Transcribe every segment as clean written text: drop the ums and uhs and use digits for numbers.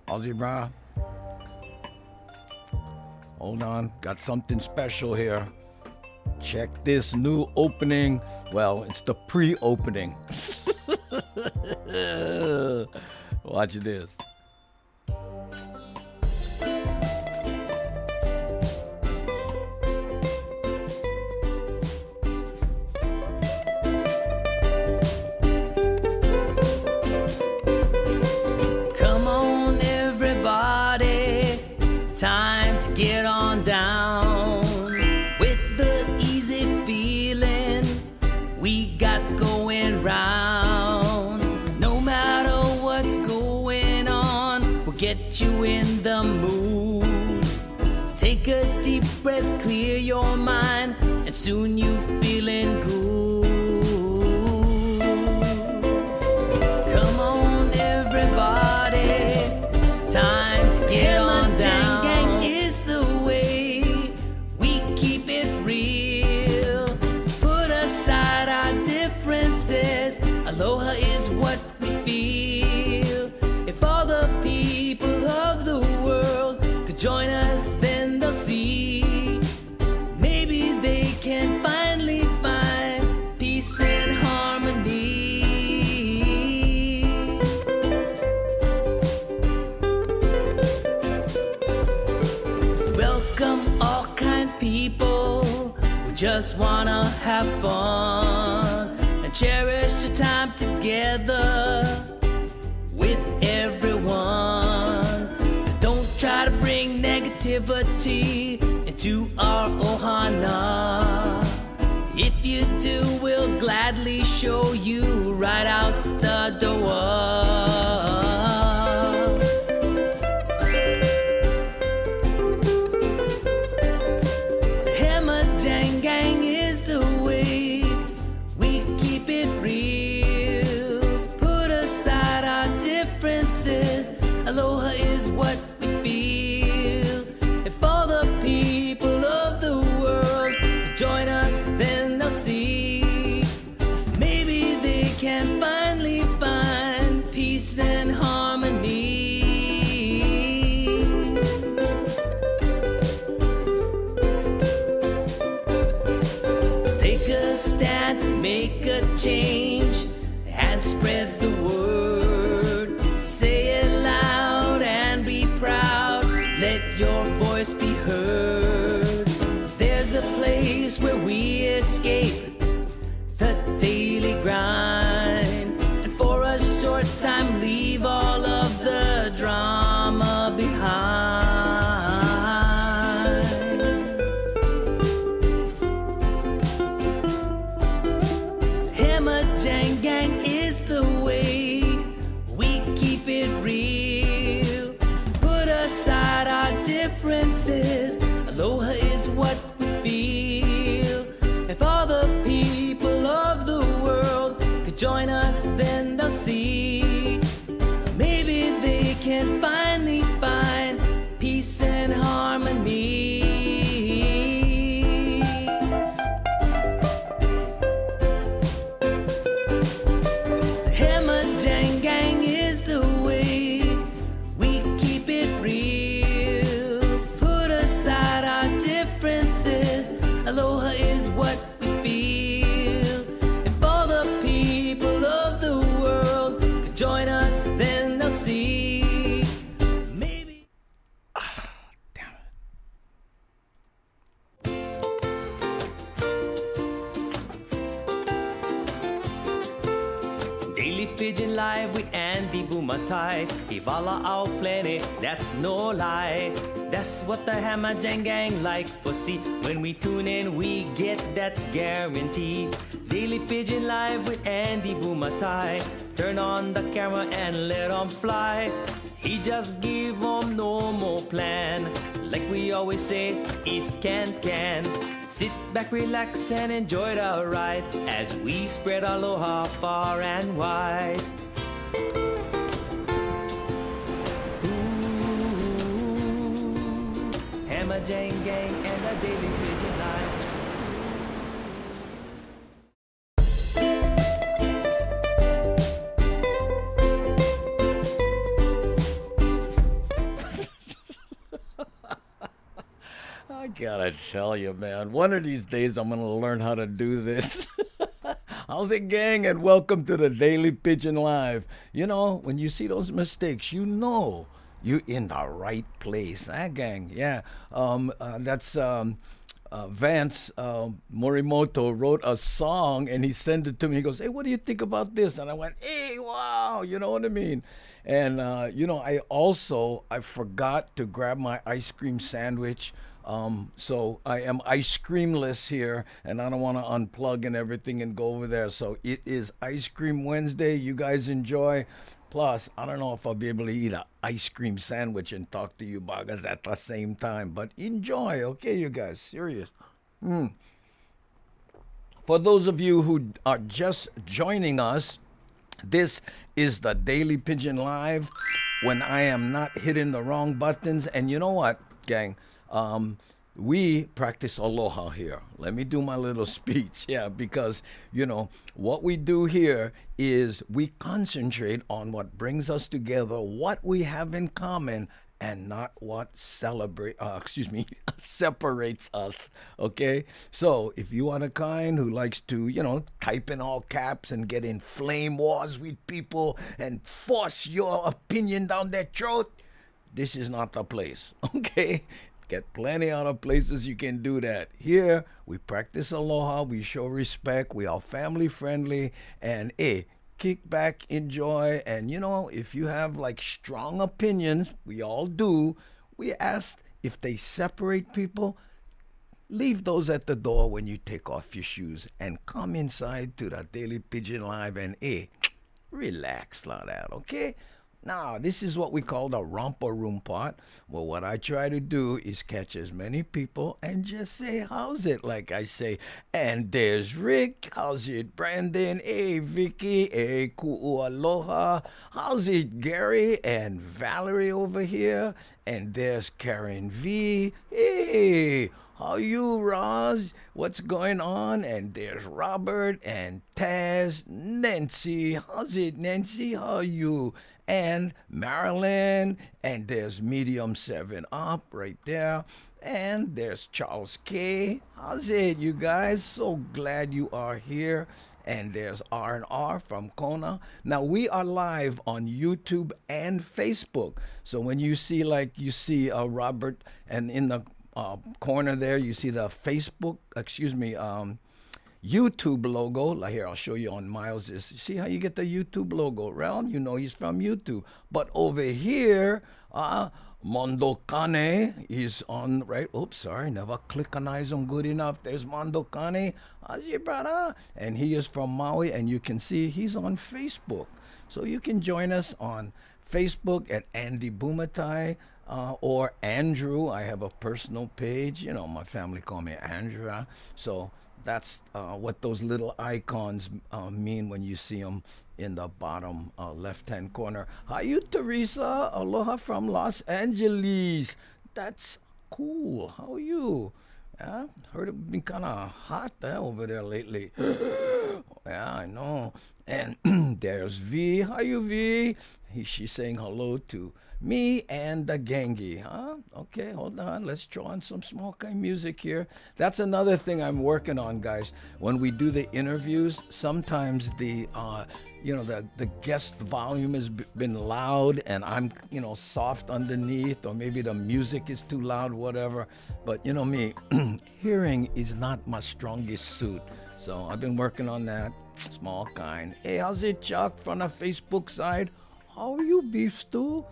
Algebra. Hold on, got something special here. Check this new opening. Well, it's the pre-opening. Watch this. Time to get on down with the easy feeling we got going round. No matter what's going on, we'll get you in the mood. Take a deep breath, clear your mind, and soon you feeling good. Come on, everybody, time to get on down. Aloha is what we feel. If all the people of the world could join us, then they'll see. Maybe they can finally find peace and harmony. Welcome all kind people who just wanna have fun. Cherish your time together with everyone. So don't try to bring negativity into our ohana. If you do, we'll gladly show you right out the door. Aloha is what we feel. If all the people of the world could join us, then they'll see. Maybe they can finally find peace and harmony. Let's take a stand to make a change and spread the word. Say it loud and be proud. Let your voice be heard. There's a place where we escape the daily grind, and for a short time leave all of the drama behind. Hammer Jang Gang is the way. We keep it real. Put aside our differences. Aloha is what we feel. If all the people of the world could join us, then they'll see. Maybe they can finally find peace and harmony. Aloha is what we feel. If all the people of the world could join us, then they'll see. Maybe. Damn it. Daily Pidgin Live with Andy Bumatai. Ivala our planet, that's no lie. That's what the Hammer Jang Gang like for see. When we tune in, we get that guarantee. Daily Pidgin Live with Andy Bumatai. Turn on the camera and let 'em fly. He just give 'em no more plan. Like we always say, if can. Sit back, relax, and enjoy the ride as we spread aloha far and wide. Hammer Jang Gang and the Daily Pidgin Live. I gotta tell you, man, one of these days I'm gonna learn how to do this. How's it, gang? And welcome to the Daily Pigeon Live. You know, when you see those mistakes, you know you're in the right place, huh, gang? Yeah. That's Vance Morimoto wrote a song and he sent it to me. He goes, "Hey, what do you think about this?" And I went, "Hey, wow!" You know what I mean? And I forgot to grab my ice cream sandwich. So I am ice creamless here, and I don't want to unplug and everything and go over there. So it is Ice Cream Wednesday. You guys enjoy. Plus, I don't know if I'll be able to eat an ice cream sandwich and talk to you buggers at the same time, but enjoy, okay, you guys? Serious. For those of you who are just joining us, this is the Daily Pigeon Live when I am not hitting the wrong buttons. And you know what, gang? We practice aloha here. Let me do my little speech. Yeah, because, what we do here is we concentrate on what brings us together, what we have in common, and not what separates us. Okay? So if you are the kind who likes to, type in all caps and get in flame wars with people and force your opinion down their throat, this is not the place. Okay? Get plenty other places you can do that. Here, we practice aloha, we show respect, we are family friendly, and kick back, enjoy, and if you have like strong opinions, we all do, we ask if they separate people, leave those at the door when you take off your shoes and come inside to the Daily Pigeon Live and relax like that, okay? Now, this is what we call the romper room part. Well, what I try to do is catch as many people and just say, how's it? Like I say, and there's Rick. How's it, Brandon? Hey, Vicky. Hey, ku'ualoha. How's it, Gary? And Valerie over here. And there's Karen V. Hey, how you, Roz? What's going on? And there's Robert and Taz, Nancy. How's it, Nancy? How you? And Marilyn, and there's Medium 7 Up right there, and there's Charles K. How's it, you guys? So glad you are here. And there's R&R from Kona. Now, we are live on YouTube and Facebook. So when you see, Robert, and in the corner there, you see the YouTube logo. Like here, I'll show you on Miles's. See how you get the YouTube logo around? You know he's from YouTube. But over here, Mondo Kane is on, right? Oops, sorry, never click on eyes on good enough. There's Mondo Kane. How's your brother? And he is from Maui, and you can see he's on Facebook. So you can join us on Facebook at Andy Bumatai. Or Andrew. I have a personal page. My family call me Andrew. So that's what those little icons mean when you see them in the bottom left-hand corner. How you, Teresa? Aloha from Los Angeles. That's cool. How are you? Yeah, heard it been kind of hot over there lately. Yeah, I know. And there's V. How you, V? She's saying hello to me and the gangi, huh? Okay, hold on. Let's draw on some small kind music here. That's another thing I'm working on, guys. When we do the interviews, sometimes the guest volume has been loud and I'm, soft underneath, or maybe the music is too loud, whatever. But me, hearing is not my strongest suit. So I've been working on that, small kind. Hey, how's it, Chuck, from the Facebook side? How are you, Beef Stew?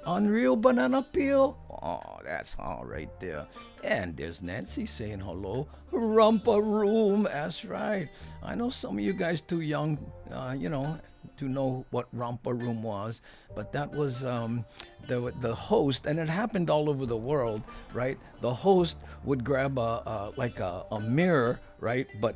Unreal Banana Peel? Oh, that's all right there. And there's Nancy saying hello. Romper Room, that's right. I know some of you guys too young, to know what Romper Room was, but that was the host, and it happened all over the world, right? The host would grab a mirror, right? But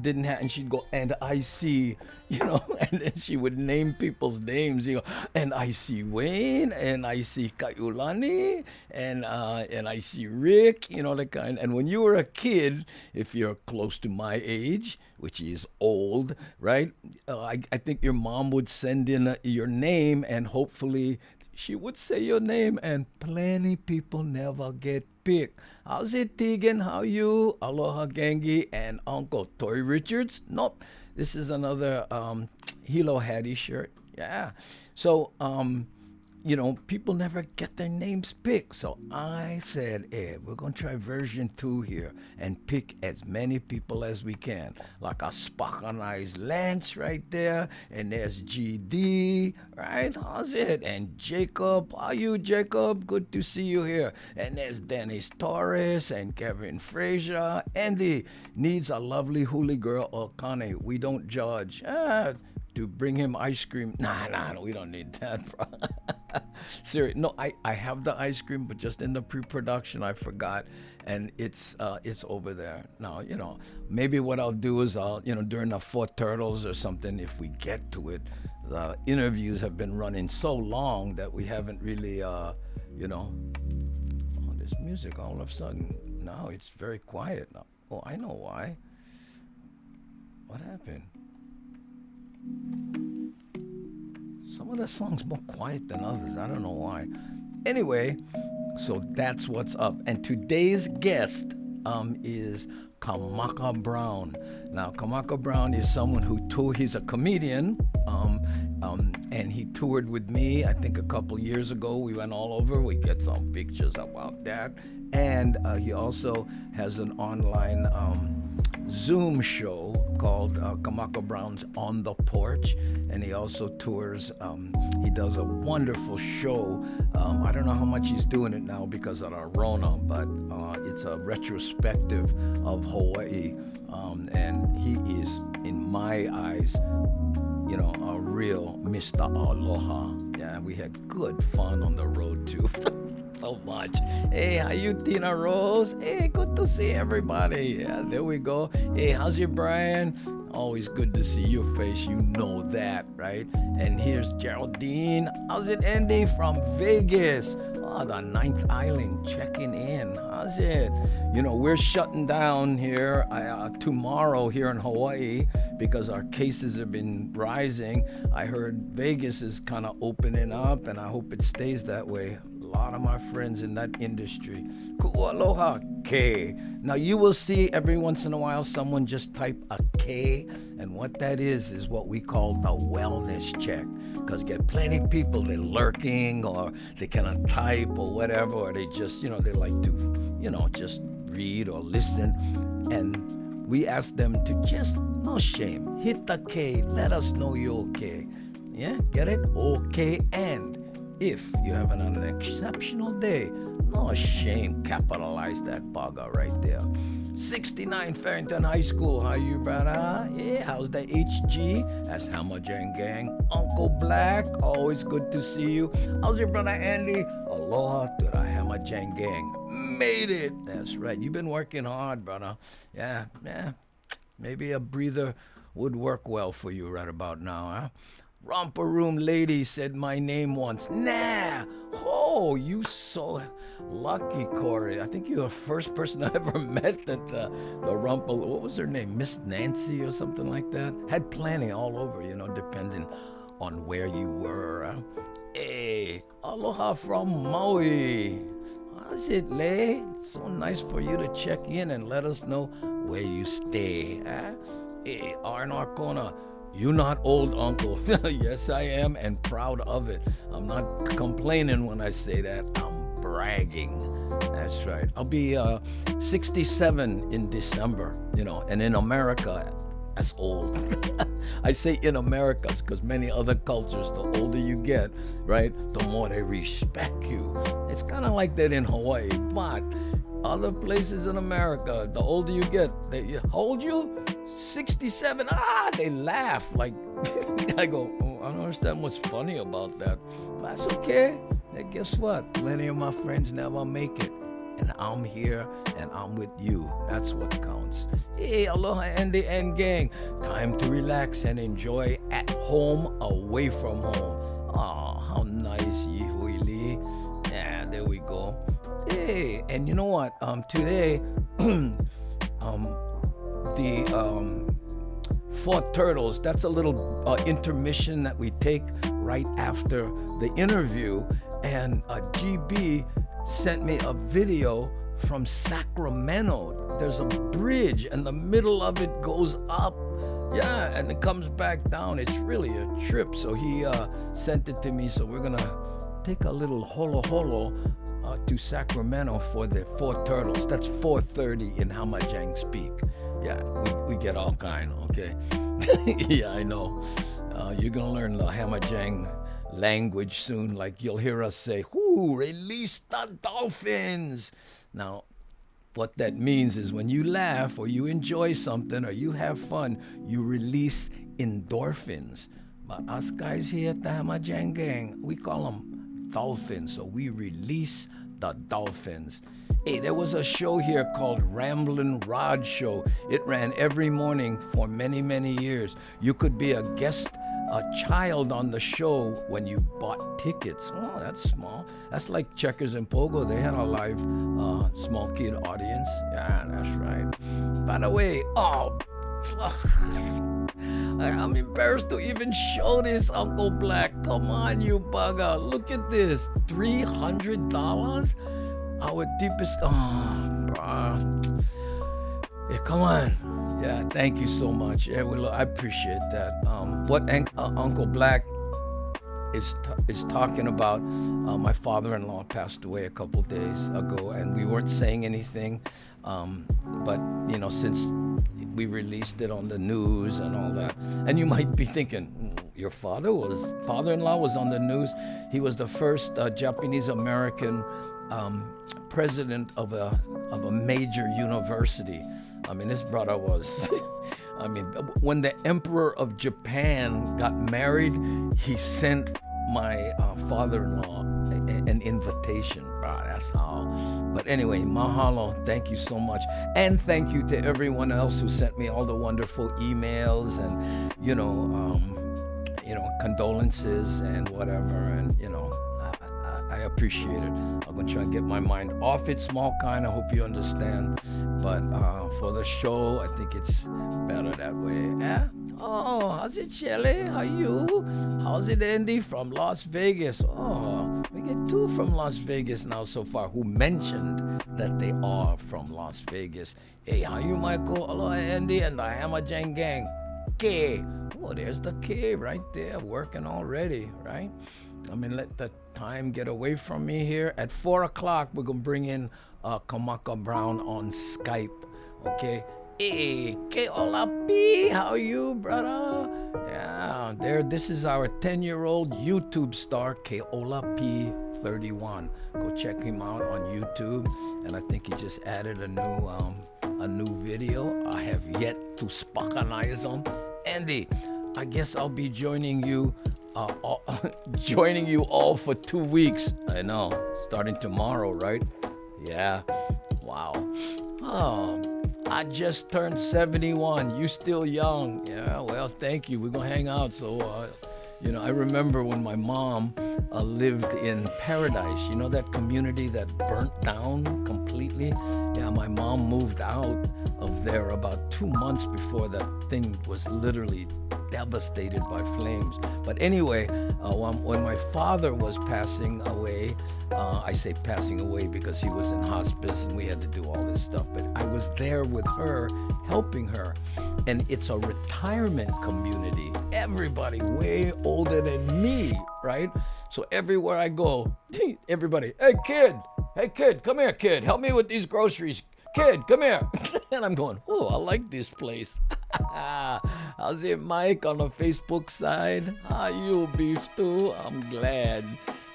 didn't have, and she'd go, and I see, and then she would name people's names, and I see Wayne, and I see Kaiulani, and I see Rick, the kind. And when you were a kid, if you're close to my age, which is old, right? I think your mom would send in your name, and hopefully she would say your name, and plenty people never get pick. How's it, Tegan? How you? Aloha Gengi and Uncle Toy Richards? Nope. This is another Hilo Hattie shirt. Yeah. So, people never get their names picked. So I said, hey, we're going to try version 2 here and pick as many people as we can. Like a Spockanized Lance right there. And there's GD, right? How's it? And Jacob. How are you, Jacob? Good to see you here. And there's Dennis Torres and Kevin Frazier. Andy needs a lovely huli girl or Kane. We don't judge. To bring him ice cream. Nah, we don't need that, bro. Serious. No, I have the ice cream, but just in the pre-production, I forgot, and it's over there. Now, maybe what I'll do is during the Four Turtles or something, if we get to it, the interviews have been running so long that we haven't really, this music all of a sudden, now it's very quiet now. Oh, I know why. What happened? Some of the songs more quiet than others. I don't know why. Anyway, so that's what's up. And today's guest is Kamaka Brown. Now, Kamaka Brown is someone who he's a comedian, and he toured with me, I think a couple years ago. We went all over. We get some pictures about that. And he also has an online Zoom show called Kamaka Brown's On the Porch, and he also tours. He does a wonderful show. I don't know how much he's doing it now because of the Rona, but it's a retrospective of Hawaii, and he is, in my eyes, a real Mr. Aloha. Yeah, we had good fun on the road too. So much. Hey, how you, Tina Rose? Hey, good to see everybody. Yeah, there we go. Hey, how's you, Brian? Always good to see your face. You know that, right? And here's Geraldine. How's it, Andy, from Vegas? Oh, the Ninth Island checking in. How's it? We're shutting down here tomorrow here in Hawaii because our cases have been rising. I heard Vegas is kind of opening up, and I hope it stays that way. A lot of my friends in that industry. Ku'aloha K. Now you will see every once in a while someone just type a K, and what that is what we call the wellness check. Because get plenty of people, they're lurking, or they cannot type or whatever, or they just, they like to, just read or listen. And we ask them to just, no shame, hit the K, let us know you're okay. Yeah, get it? Okay, and if you're having an exceptional day, no shame, capitalize that bugger right there. 69 Farrington High School, how you, brother? Yeah, how's the HG? That's Hammer Jang Gang. Uncle Black, always good to see you. How's your brother Andy? Aloha to the Hammer Jang Gang. Made it. That's right. You've been working hard, brother. Yeah. Maybe a breather would work well for you right about now, huh? Romper Room Lady said my name once. Nah. Oh, you so lucky, Corey. I think you're the first person I ever met that the Romper, what was her name? Miss Nancy or something like that? Had plenty all over, depending on where you were. Hey, aloha from Maui. How's it, Lay? So nice for you to check in and let us know where you stay. Huh? Hey, R&R Kona. You're not old, Uncle. Yes, I am, and proud of it. I'm not complaining when I say that. I'm bragging. That's right. I'll be 67 in December, and in America, that's old. I say in America because many other cultures, the older you get, right, the more they respect you. It's kind of like that in Hawaii, but other places in America, the older you get, they hold you. 67, they laugh like I go, I don't understand what's funny about that. That's okay. And guess what? Plenty of my friends never make it, and I'm here and I'm with you. That's what counts. Hey, aloha Andy and gang. Time to relax and enjoy at home, away from home. Oh, how nice, Yihuili. Yeah, there we go. Hey, and you know what? Today, the Four Turtles, that's a little intermission that we take right after the interview, and GB sent me a video from Sacramento. There's a bridge and the middle of it goes up. Yeah, and it comes back down. It's really a trip. So he sent it to me. So we're going to take a little holo holo to Sacramento for the Four Turtles. That's 4:30 in Hamajang speak. Yeah, we get all kind, okay? Yeah, I know. You're going to learn the Hamajang language soon. Like you'll hear us say, "Whoo, release the dolphins." Now, what that means is when you laugh or you enjoy something or you have fun, you release endorphins. But us guys here at the Hamajang Gang, we call them dolphins. So we release the dolphins. Hey, there was a show here called Ramblin' Rod Show. It ran every morning for many, many years. You could be a guest, a child on the show when you bought tickets. Oh, that's small. That's like Checkers and Pogo. They had a live small kid audience. Yeah, that's right. By the way, I'm embarrassed to even show this, Uncle Black. Come on, you bugger. Look at this. $300? Our deepest... Yeah, come on. Yeah, thank you so much. Yeah, I appreciate that. What Uncle Black is talking about, my father-in-law passed away a couple days ago, and we weren't saying anything. But, you know, since we released it on the news and all that, and you might be thinking, your father-in-law was on the news. He was the first Japanese-American president of a major university. I mean, this brother was, I mean, when the Emperor of Japan got married, he sent my father-in-law an invitation. That's how. But anyway, mahalo. Thank you so much. And thank you to everyone else who sent me all the wonderful emails and, condolences and whatever. And, I appreciate it. I'm going to try and get my mind off it, small kind. I hope you understand. But for the show, I think it's better that way. Yeah? Oh, how's it, Shelly? How you? How's it, Andy? From Las Vegas. Oh, we get two from Las Vegas now so far who mentioned that they are from Las Vegas. Hey, how you, Michael? Hello, Andy, and the Hamajang Gang. K. Oh, there's the K right there, working already, right? I mean, let the time get away from me here. At 4 o'clock, we're going to bring in Kamaka Brown on Skype, okay? Hey, K. Olapi, how you, brother? Yeah, this is our 10-year-old YouTube star, K. Olapi 31. Go check him out on YouTube. And I think he just added a new video. I have yet to spockanize him. Andy, I guess I'll be joining you all for 2 weeks. I know, starting tomorrow, right? Yeah. Wow. Oh, I just turned 71. You still young. Yeah, well, thank you. We're going to hang out. So, I remember when my mom lived in Paradise. You know that community that burnt down completely? Yeah, my mom moved out of there about 2 months before that thing was literally devastated by flames. But anyway, when my father was passing away, I say passing away because he was in hospice and we had to do all this stuff, but I was there with her, helping her. And it's a retirement community. Everybody way older than me, right? So everywhere I go, everybody, hey kid, come here, kid, help me with these groceries. Kid, come here. And I'm going, oh, I like this place. How's it, Mike, on the Facebook side? How you, Beef Stew? I'm glad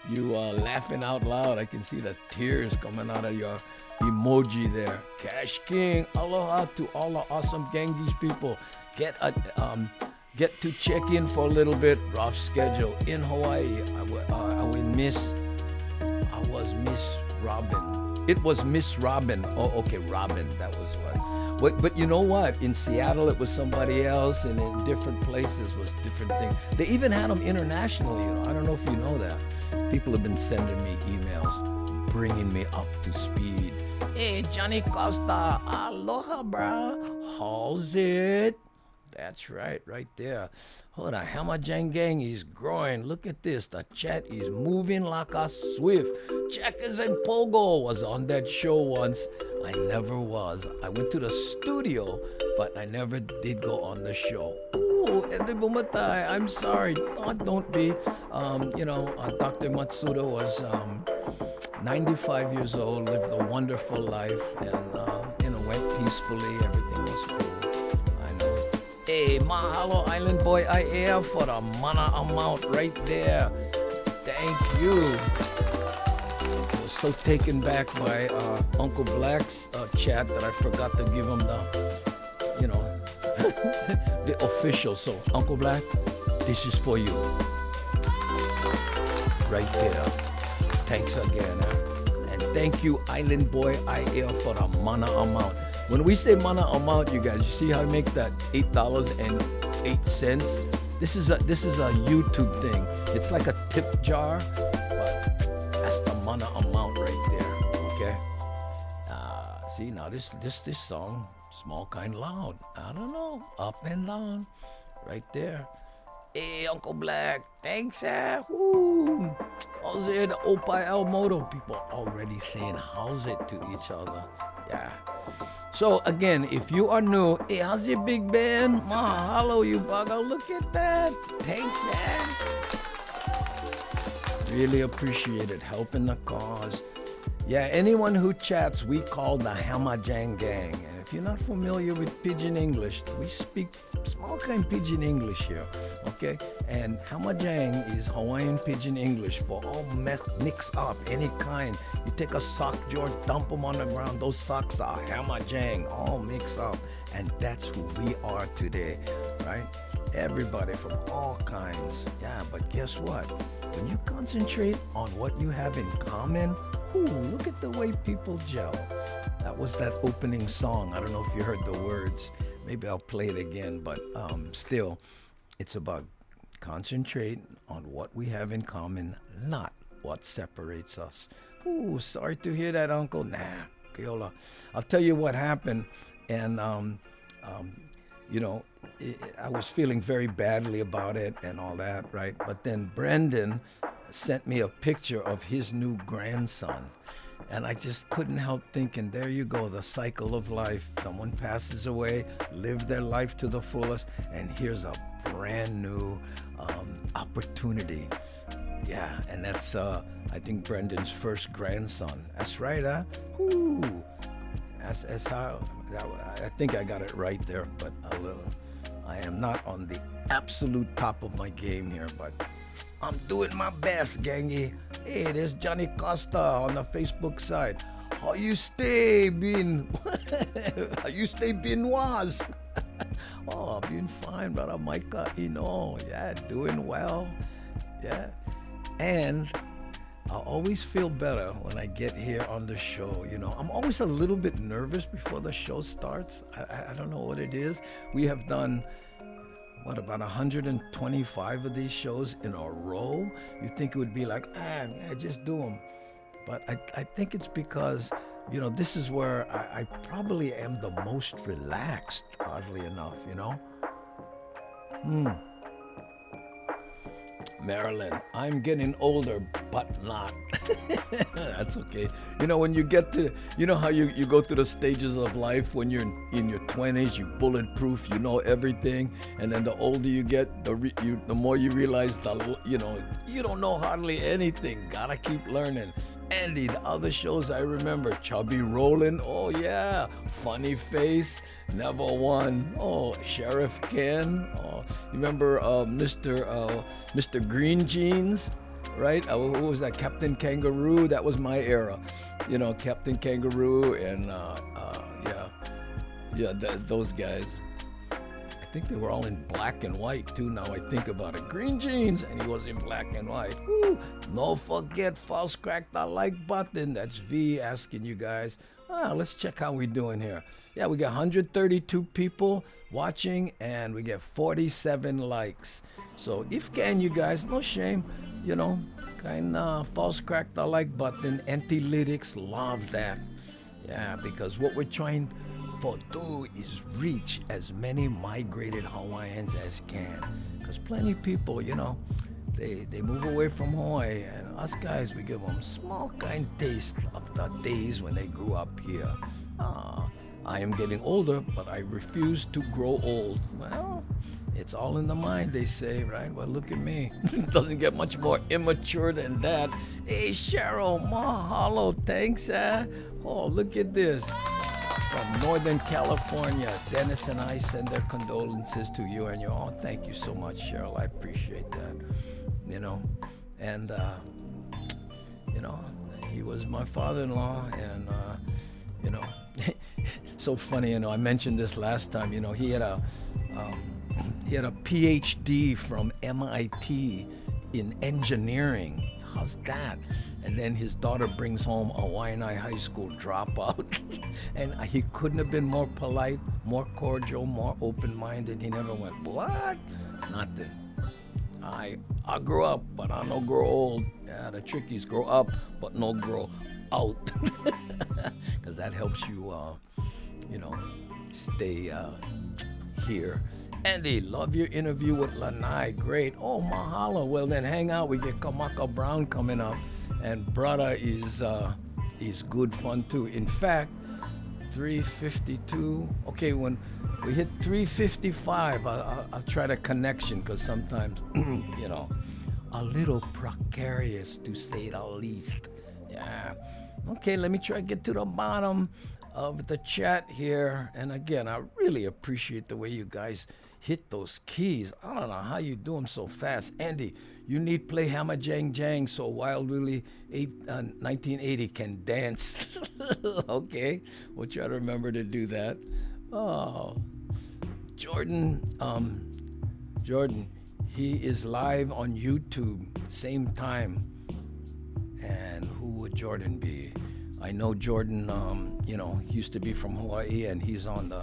you are laughing out loud. I can see the tears coming out of your emoji there. Cash King, aloha to all the awesome Ganges people. Get to check in for a little bit. Rough schedule in Hawaii. I was Miss Robin. It was Miss Robin. Oh, okay, Robin. That was what. But you know what? In Seattle, it was somebody else, and in different places was different things. They even had them internationally. I don't know if you know that. People have been sending me emails, bringing me up to speed. Hey, Johnny Costa, aloha, bro. How's it? That's right there. Hold on, Hammer Jang Gang is growing. Look at this. The chat is moving like a swift. Checkers and Pogo was on that show once. I never was. I went to the studio, but I never did go on the show. Ooh, Ede Bumatai, I'm sorry. Oh, don't be. Dr. Matsuda was 95 years old, lived a wonderful life, and went peacefully. Everything was cool. I know. Hey, mahalo Island Boy I air for the mana amount right there. Thank you. I was so taken back by Uncle Black's chat that I forgot to give him the official. So, Uncle Black, this is for you. Right there. Thanks again. And thank you, Island Boy I air for the mana amount. When we say mana amount, you guys, you see how I make that $8.08? This is a YouTube thing. It's like a tip jar, but that's the mana amount right there. Okay. See now this song, small kind loud. I don't know, up and down, right there. Hey, Uncle Black, thanks, woo. How's it? The Opie El Moto people already saying how's it to each other. Yeah. So again, if you are new, hey, how's it, Big Ben? Mahalo, you bugger. Look at that. Thanks, Really appreciate it. Helping the cause. Yeah, anyone who chats, we call the Hamajang Gang. And if you're not familiar with Pidgin English, we speak small kind Pidgin English here, okay? And Hamajang is Hawaiian Pidgin English for all mix up, any kind. You take a sock, George, dump them on the ground. Those socks are Hamajang, all mix up. And that's who we are today, right? Everybody from all kinds. Yeah, but guess what? When you concentrate on what you have in common, ooh, look at the way people gel. That was that opening song. I don't know if you heard the words. Maybe I'll play it again, but still, it's about concentrate on what we have in common, not what separates us. Ooh, sorry to hear that, Uncle. Nah, Keola. I'll tell you what happened, and I was feeling very badly about it and all that, right? But then Brendan sent me a picture of his new grandson. And I just couldn't help thinking, there you go, the cycle of life. Someone passes away, live their life to the fullest, and here's a brand new opportunity. Yeah, and that's, I think, Brendan's first grandson. That's right, huh? Ooh. That's how, I think I got it right there, but a little. I am not on the absolute top of my game here, but I'm doing my best, gangy. Hey, there's Johnny Costa on the Facebook side. How you stay, Bin? How you stay, Binoise? Oh, been fine, brother Micah. Yeah, doing well. Yeah. And I always feel better when I get here on the show. I'm always a little bit nervous before the show starts. I don't know what it is. We have done, about 125 of these shows in a row. You think it would be like, just do them. But I think it's because, this is where I probably am the most relaxed, oddly enough, Marilyn, I'm getting older, but not. That's okay. When you get to, how you go through the stages of life when you're in your 20s, you bulletproof, you know everything. And then the older you get, the more you realize, you don't know hardly anything. Gotta keep learning. Andy, the other shows I remember, Chubby Rollin', oh yeah, Funny Face, Never Won, oh, Sheriff Ken, oh, you remember Mr. Green Jeans, right? What was that, Captain Kangaroo? That was my era, Captain Kangaroo and those guys. I think they were all in black and white too, now I think about it. Green Jeans, and he was in black and white. Woo. No forget, false crack the like button. That's V asking you guys. Let's check how we're doing here. Yeah, we got 132 people watching, and we get 47 likes. So if can, you guys, no shame, false crack the like button. Anti-lytics love that. Yeah, because what we're trying for do is reach as many migrated Hawaiians as can. Because plenty people, they move away from Hawaii, and us guys, we give them small kind taste of the days when they grew up here. I am getting older, but I refuse to grow old. Well, it's all in the mind, they say, right? Well, look at me. It doesn't get much more immature than that. Hey, Cheryl, mahalo, thanks, Oh, look at this. From Northern California, Dennis and I send their condolences to you and your own. Thank you so much, Cheryl. I appreciate that. And he was my father-in-law, and so funny. I mentioned this last time. He had a PhD from MIT in engineering. How's that? And then his daughter brings home a Waianae High School dropout. And he couldn't have been more polite, more cordial, more open-minded. He never went, what? Nothing. I grew up, but I no grow old. Yeah, the trick is grow up, but no grow out. Because that helps you, stay here. Andy, love your interview with Lanai. Great. Oh, mahalo. Well, then hang out. We get Kamaka Brown coming up. And brother is good fun, too. In fact, 352. Okay, when we hit 355, I'll try the connection, because sometimes, a little precarious, to say the least. Yeah. Okay, let me try to get to the bottom of the chat here. And again, I really appreciate the way you guys hit those keys. I don't know how you do them so fast. Andy, you need play Hammer Jang Jang so Wild Willie 1980 can dance. Okay, we'll try to remember to do that. Oh, Jordan, he is live on YouTube, same time. And who would Jordan be? I know Jordan, he used to be from Hawaii, and he's on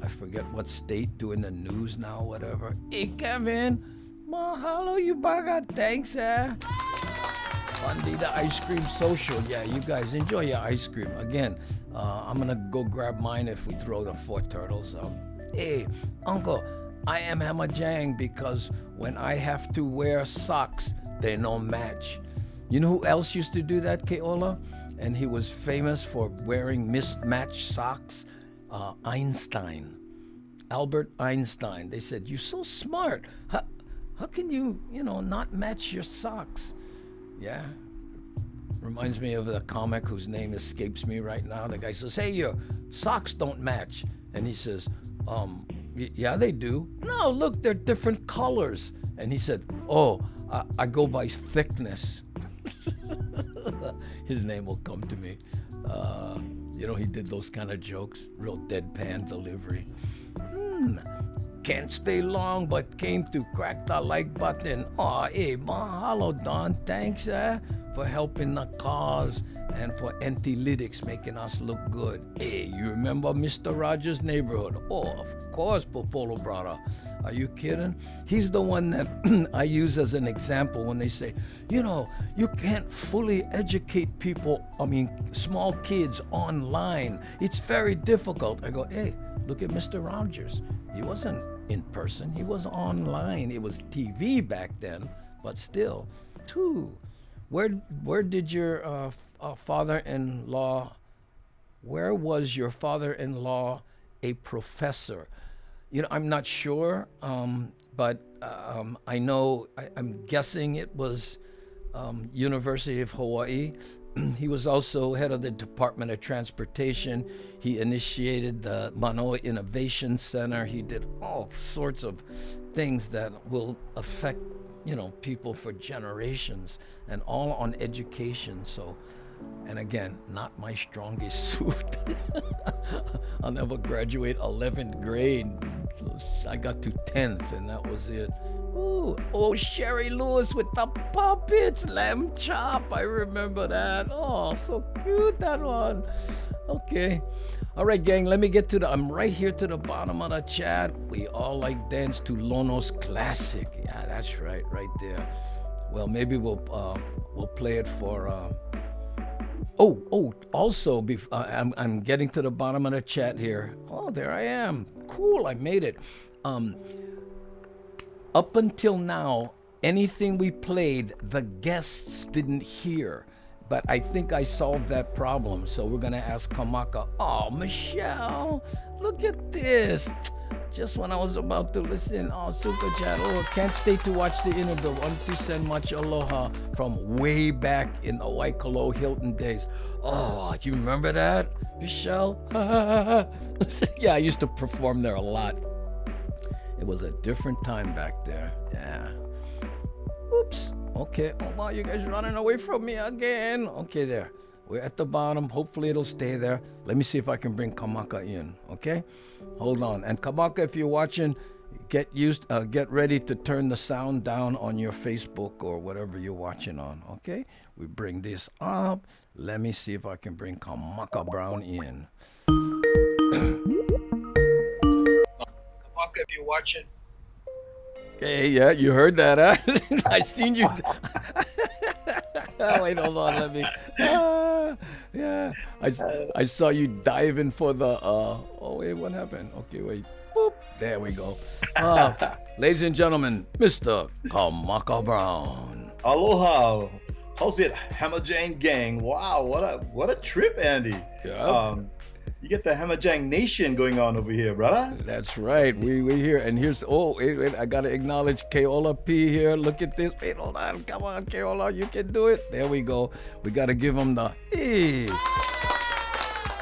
I forget what state, doing the news now, whatever. Hey, Kevin, mahalo, you baga, thanks, Bundy, the ice cream social. Yeah, you guys enjoy your ice cream. Again, I'm gonna go grab mine if we throw the 4 turtles. Hey, Uncle, I am Hamajang because when I have to wear socks, they no match. You know who else used to do that, Keola? And he was famous for wearing mismatched socks? Einstein. Albert Einstein. They said, you're so smart. How can you, not match your socks? Yeah. Reminds me of the comic whose name escapes me right now. The guy says, hey, your socks don't match. And he says, yeah, they do. No, look, they're different colors. And he said, oh, I go by thickness. His name will come to me. He did those kind of jokes, real deadpan delivery. Can't stay long, but came to crack the like button. Aw, hey, mahalo, Don. Thanks, for helping the cause and for Antilytics making us look good. Hey, you remember Mr. Rogers' Neighborhood? Oh, of course, Popolo brother. Are you kidding? He's the one that I use as an example when they say, you can't fully educate people, small kids online. It's very difficult. I go, hey, look at Mr. Rogers. He wasn't in person. He was online. It was TV back then, but still. Where did your father-in-law, where was your father-in-law a professor? I'm not sure, but I know, I'm guessing it was University of Hawaii. He was also head of the Department of Transportation. He initiated the Manoa Innovation Center. He did all sorts of things that will affect, people for generations, and all on education. So, and again, not my strongest suit. I'll never graduate 11th grade. I got to 10th, and that was it. Ooh, oh, Sherry Lewis with the puppets, lamb chop. I remember that. Oh, so cute, that one. Okay. All right, gang, let me get to I'm right here to the bottom of the chat. We all like dance to Lono's classic. Yeah, that's right there. Well, maybe we'll play it for Also, I'm getting to the bottom of the chat here. Oh, there I am. Cool, I made it. Up until now, anything we played, the guests didn't hear. But I think I solved that problem. So we're going to ask Kamaka. Oh, Michelle, look at this. Just when I was about to listen. Oh, super chat. Oh, can't stay to watch the interview. Want to send much aloha from way back in the Waikolo Hilton days. Oh, you remember that, Michelle? Yeah, I used to perform there a lot. It was a different time back there. Yeah. Oops. Okay. Oh, wow, you guys running away from me again. Okay, there. We're at the bottom. Hopefully it'll stay there. Let me see if I can bring Kamaka in. Okay? Hold on. And Kamaka, if you're watching, get ready to turn the sound down on your Facebook or whatever you're watching on. Okay? We bring this up. Let me see if I can bring Kamaka Brown in. Kamaka, if you're watching. Hey, yeah, you heard that, huh? I seen you. Wait, hold on, let me. Yeah, I saw you diving for the. Oh wait, what happened? Okay, wait. Boop. There we go. Ladies and gentlemen, Mr. Kamaka Brown. Aloha. How's it, Hamajang gang? Wow, what a trip, Andy. Yeah. You get the Hamajang Nation going on over here, brother. That's right. We here, and here's wait, I gotta acknowledge Keola P here. Look at this. Wait, hold on. Come on, Keola, you can do it. There we go. We gotta give him the hey.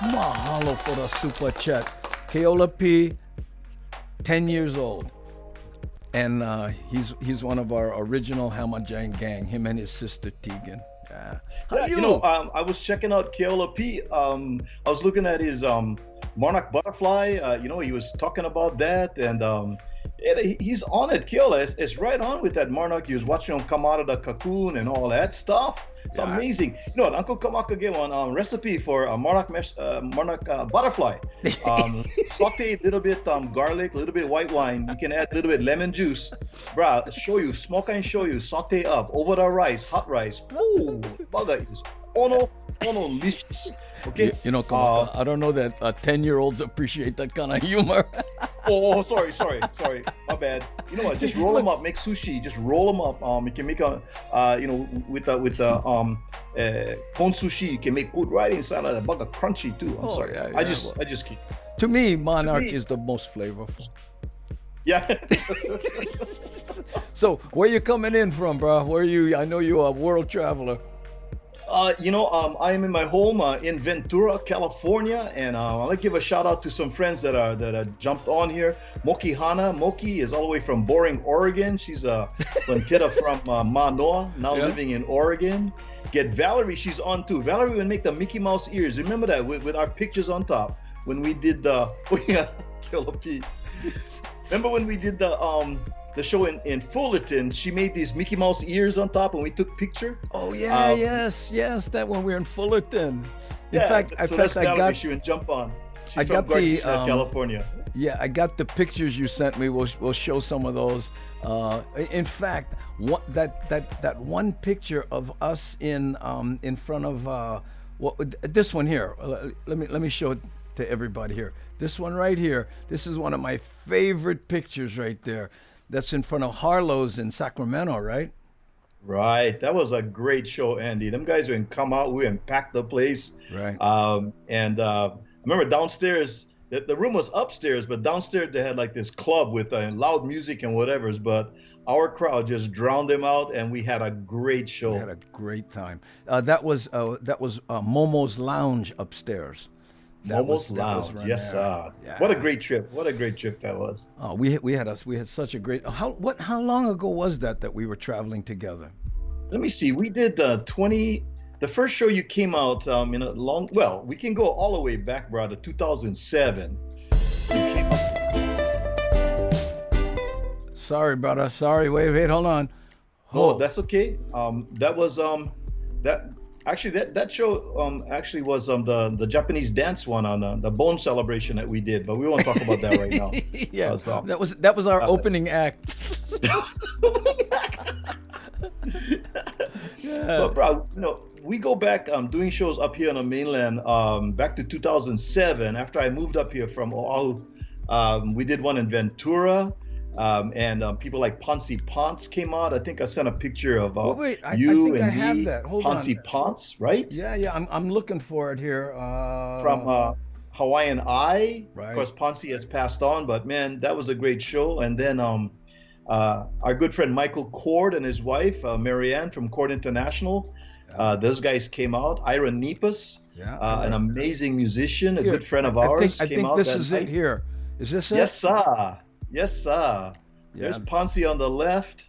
Mahalo for the super chat. Keola P, 10 years old. And he's one of our original Hamajang gang, him and his sister Tegan. Yeah, I was checking out Keola P. I was looking at his monarch butterfly. He was talking about that, and he's on it. Keola is right on with that monarch. He was watching him come out of the cocoon and all that stuff. It's amazing. You know what? Uncle Kamaka gave one recipe for a monarch butterfly. Saute a little bit garlic, a little bit white wine. You can add a little bit lemon juice. Bruh, shoyu, smoke and shoyu, saute up over the rice, hot rice. Ooh, baga is licious. Okay. You know, Kamaka, I don't know that 10-year-olds appreciate that kind of humor. Oh, sorry. My bad. You know what? Just roll them up. Make sushi. Just roll them up. You can make with the cone sushi. You can put right inside of the burger, crunchy too. I'm sorry. Yeah, I just keep. To me, monarch is the most flavorful. Yeah. So, where you coming in from, bro? Where are you? I know you're a world traveler. I am in my home in Ventura, California, and I'd like to give a shout out to some friends that jumped on here. Moki Hana. Moki is all the way from Boring, Oregon. She's a Lantera from Manoa, now living in Oregon. Get Valerie, she's on too. Valerie would make the Mickey Mouse ears. Remember that with our pictures on top when we did the Killer Pete. Remember when we did the show in Fullerton? She made these Mickey Mouse ears on top, and we took picture. Oh yeah, yes, that one we were in Fullerton. In fact, I got. She would jump on. She's from California. Yeah, I got the pictures you sent me. We'll show some of those. In fact, that one picture of us in front of this one here. Let me show it to everybody here. This one right here. This is one of my favorite pictures right there. That's in front of Harlow's in Sacramento, right? Right. That was a great show, Andy. Them guys would come out, we would pack the place. Right. I remember downstairs, the room was upstairs, but downstairs they had like this club with loud music and whatever's, but our crowd just drowned them out, and we had a great show. We had a great time. That was Momo's Lounge upstairs. Momo's Lounge, yes, sir. Yeah. What a great trip! What a great trip that was. Oh, we had such a great. How long ago was that we were traveling together? Let me see. We did the first show you came out in a long. Well, we can go all the way back, brother. 2007. You came out. Sorry, brother. Sorry. Wait. Hold on. Oh, that's okay. That was that. Actually, that show actually was the Japanese dance one on the Bone celebration that we did, but we won't talk about that right now. Yeah, that was our opening act. Yeah. But bro, we go back doing shows up here on the mainland back to 2007 after I moved up here from Oahu. We did one in Ventura. And people like Ponce Ponce came out. I think I sent a picture of Wait, I you think I and have me, that. Hold Ponce on. Ponce, right? Yeah, yeah. I'm looking for it here. From Hawaiian Eye. Of Right. course, Ponce has passed on, but man, that was a great show. And then our good friend Michael Cord and his wife Marianne from Cord International. Those guys came out. Ira Nepus, Yeah. an amazing musician, a Here, good friend of I ours, think came out this that is night. it here. Is this it? Yes, sir. Yes, sir. There's Yeah. Ponce on the left,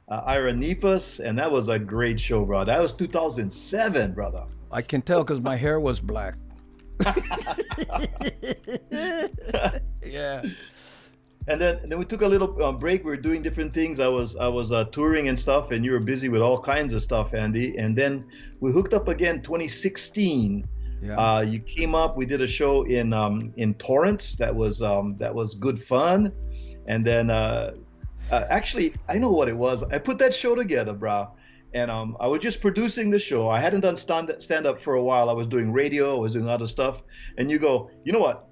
Ira Nepus, and that was a great show, bro. That was 2007, brother. I can tell because my hair was black. Yeah. And then we took a little break. We were doing different things. I was touring and stuff, and you were busy with all kinds of stuff, Andy. And then we hooked up again, 2016. Yeah. You came up. We did a show in Torrance. That was good fun. And then actually, I know what it was. I put that show together, bro. And I was just producing the show. I hadn't done stand up for a while. I was doing radio. I was doing other stuff. And you go, you know what?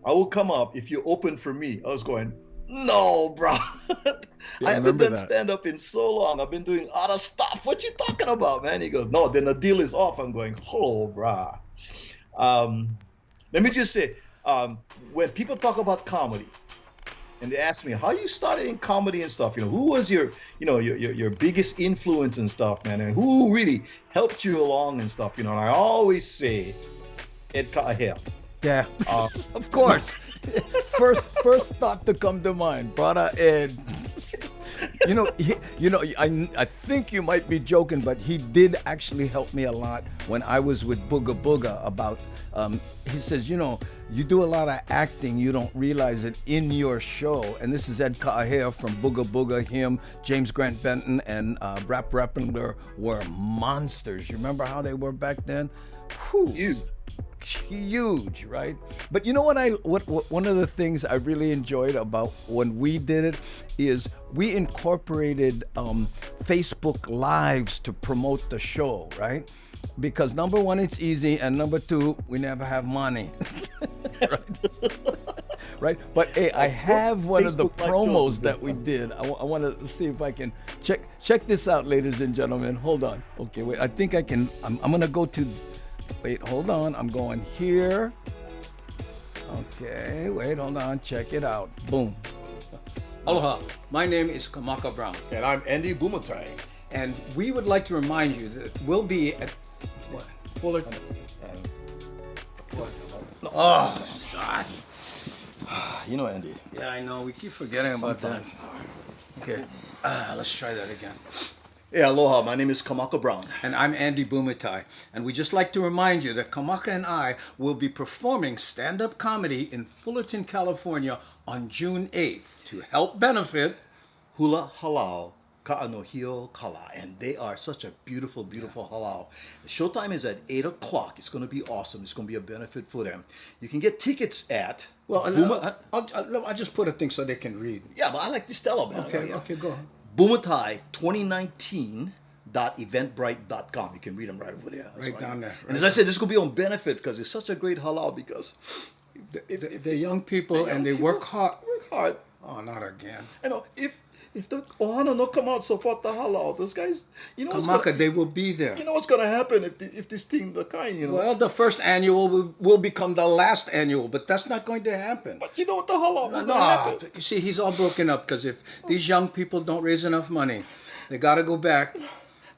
I will come up if you open for me. I was going, no, bro. Yeah, I haven't done that. stand up in so long. I've been doing other stuff. What you talking about, man? He goes, no, then the deal is off. I'm going, oh, bro. Let me just say, when people talk about comedy, and they ask me how you started in comedy and stuff, who was your biggest influence and stuff, man, and who really helped you along and stuff, and I always say Ed Kahea. Yeah. Of course. First thought to come to mind, brother Ed. I think you might be joking, but he did actually help me a lot when I was with Booga Booga about, he says, you do a lot of acting, you don't realize it in your show. And this is Ed Kahea from Booga Booga. Him, James Grant Benton, and Rap Rappler were monsters. You remember how they were back then? Whew. Huge, right? But you know what one of the things I really enjoyed about when we did it is we incorporated Facebook Lives to promote the show, right? Because number one, it's easy, and number two, we never have money. Right? But hey, I have one of the promos that we did. I want to see if I can check this out, ladies and gentlemen. Hold on. Okay, wait. I think I can. I'm gonna go to. Wait, hold on. I'm going here. Okay, wait, hold on. Check it out. Boom. Aloha. My name is Kamaka Brown. And I'm Andy Bumatai. And we would like to remind you that we'll be at what? Fullerton. Oh, God. You know, Andy. Yeah, I know. We keep forgetting about that. Okay. Let's try that again. Hey, aloha. My name is Kamaka Brown. And I'm Andy Bumatai. And we just like to remind you that Kamaka and I will be performing stand-up comedy in Fullerton, California on June 8th to help benefit Hula Halau Ka'anohio Kala. And they are such a beautiful, beautiful halau. The showtime is at 8 o'clock. It's going to be awesome. It's going to be a benefit for them. You can get tickets at... I'll just put a thing so they can read. Yeah, but I like to tell them. Okay, go ahead. Bumatai 2019.eventbrite.com. You can read them right over there. Right down there. And as I said, this is going to be on benefit because it's such a great halau because... They're young people and they work hard. Work hard. Oh, not again. I know, if the Ohana no come out support the halal, those guys, Kamaka, they will be there. You know what's gonna happen if this thing the kind, Well, the first annual will become the last annual, but that's not going to happen. But you know what the halal is gonna happen? You see, he's all broken up because if these young people don't raise enough money, they got to go back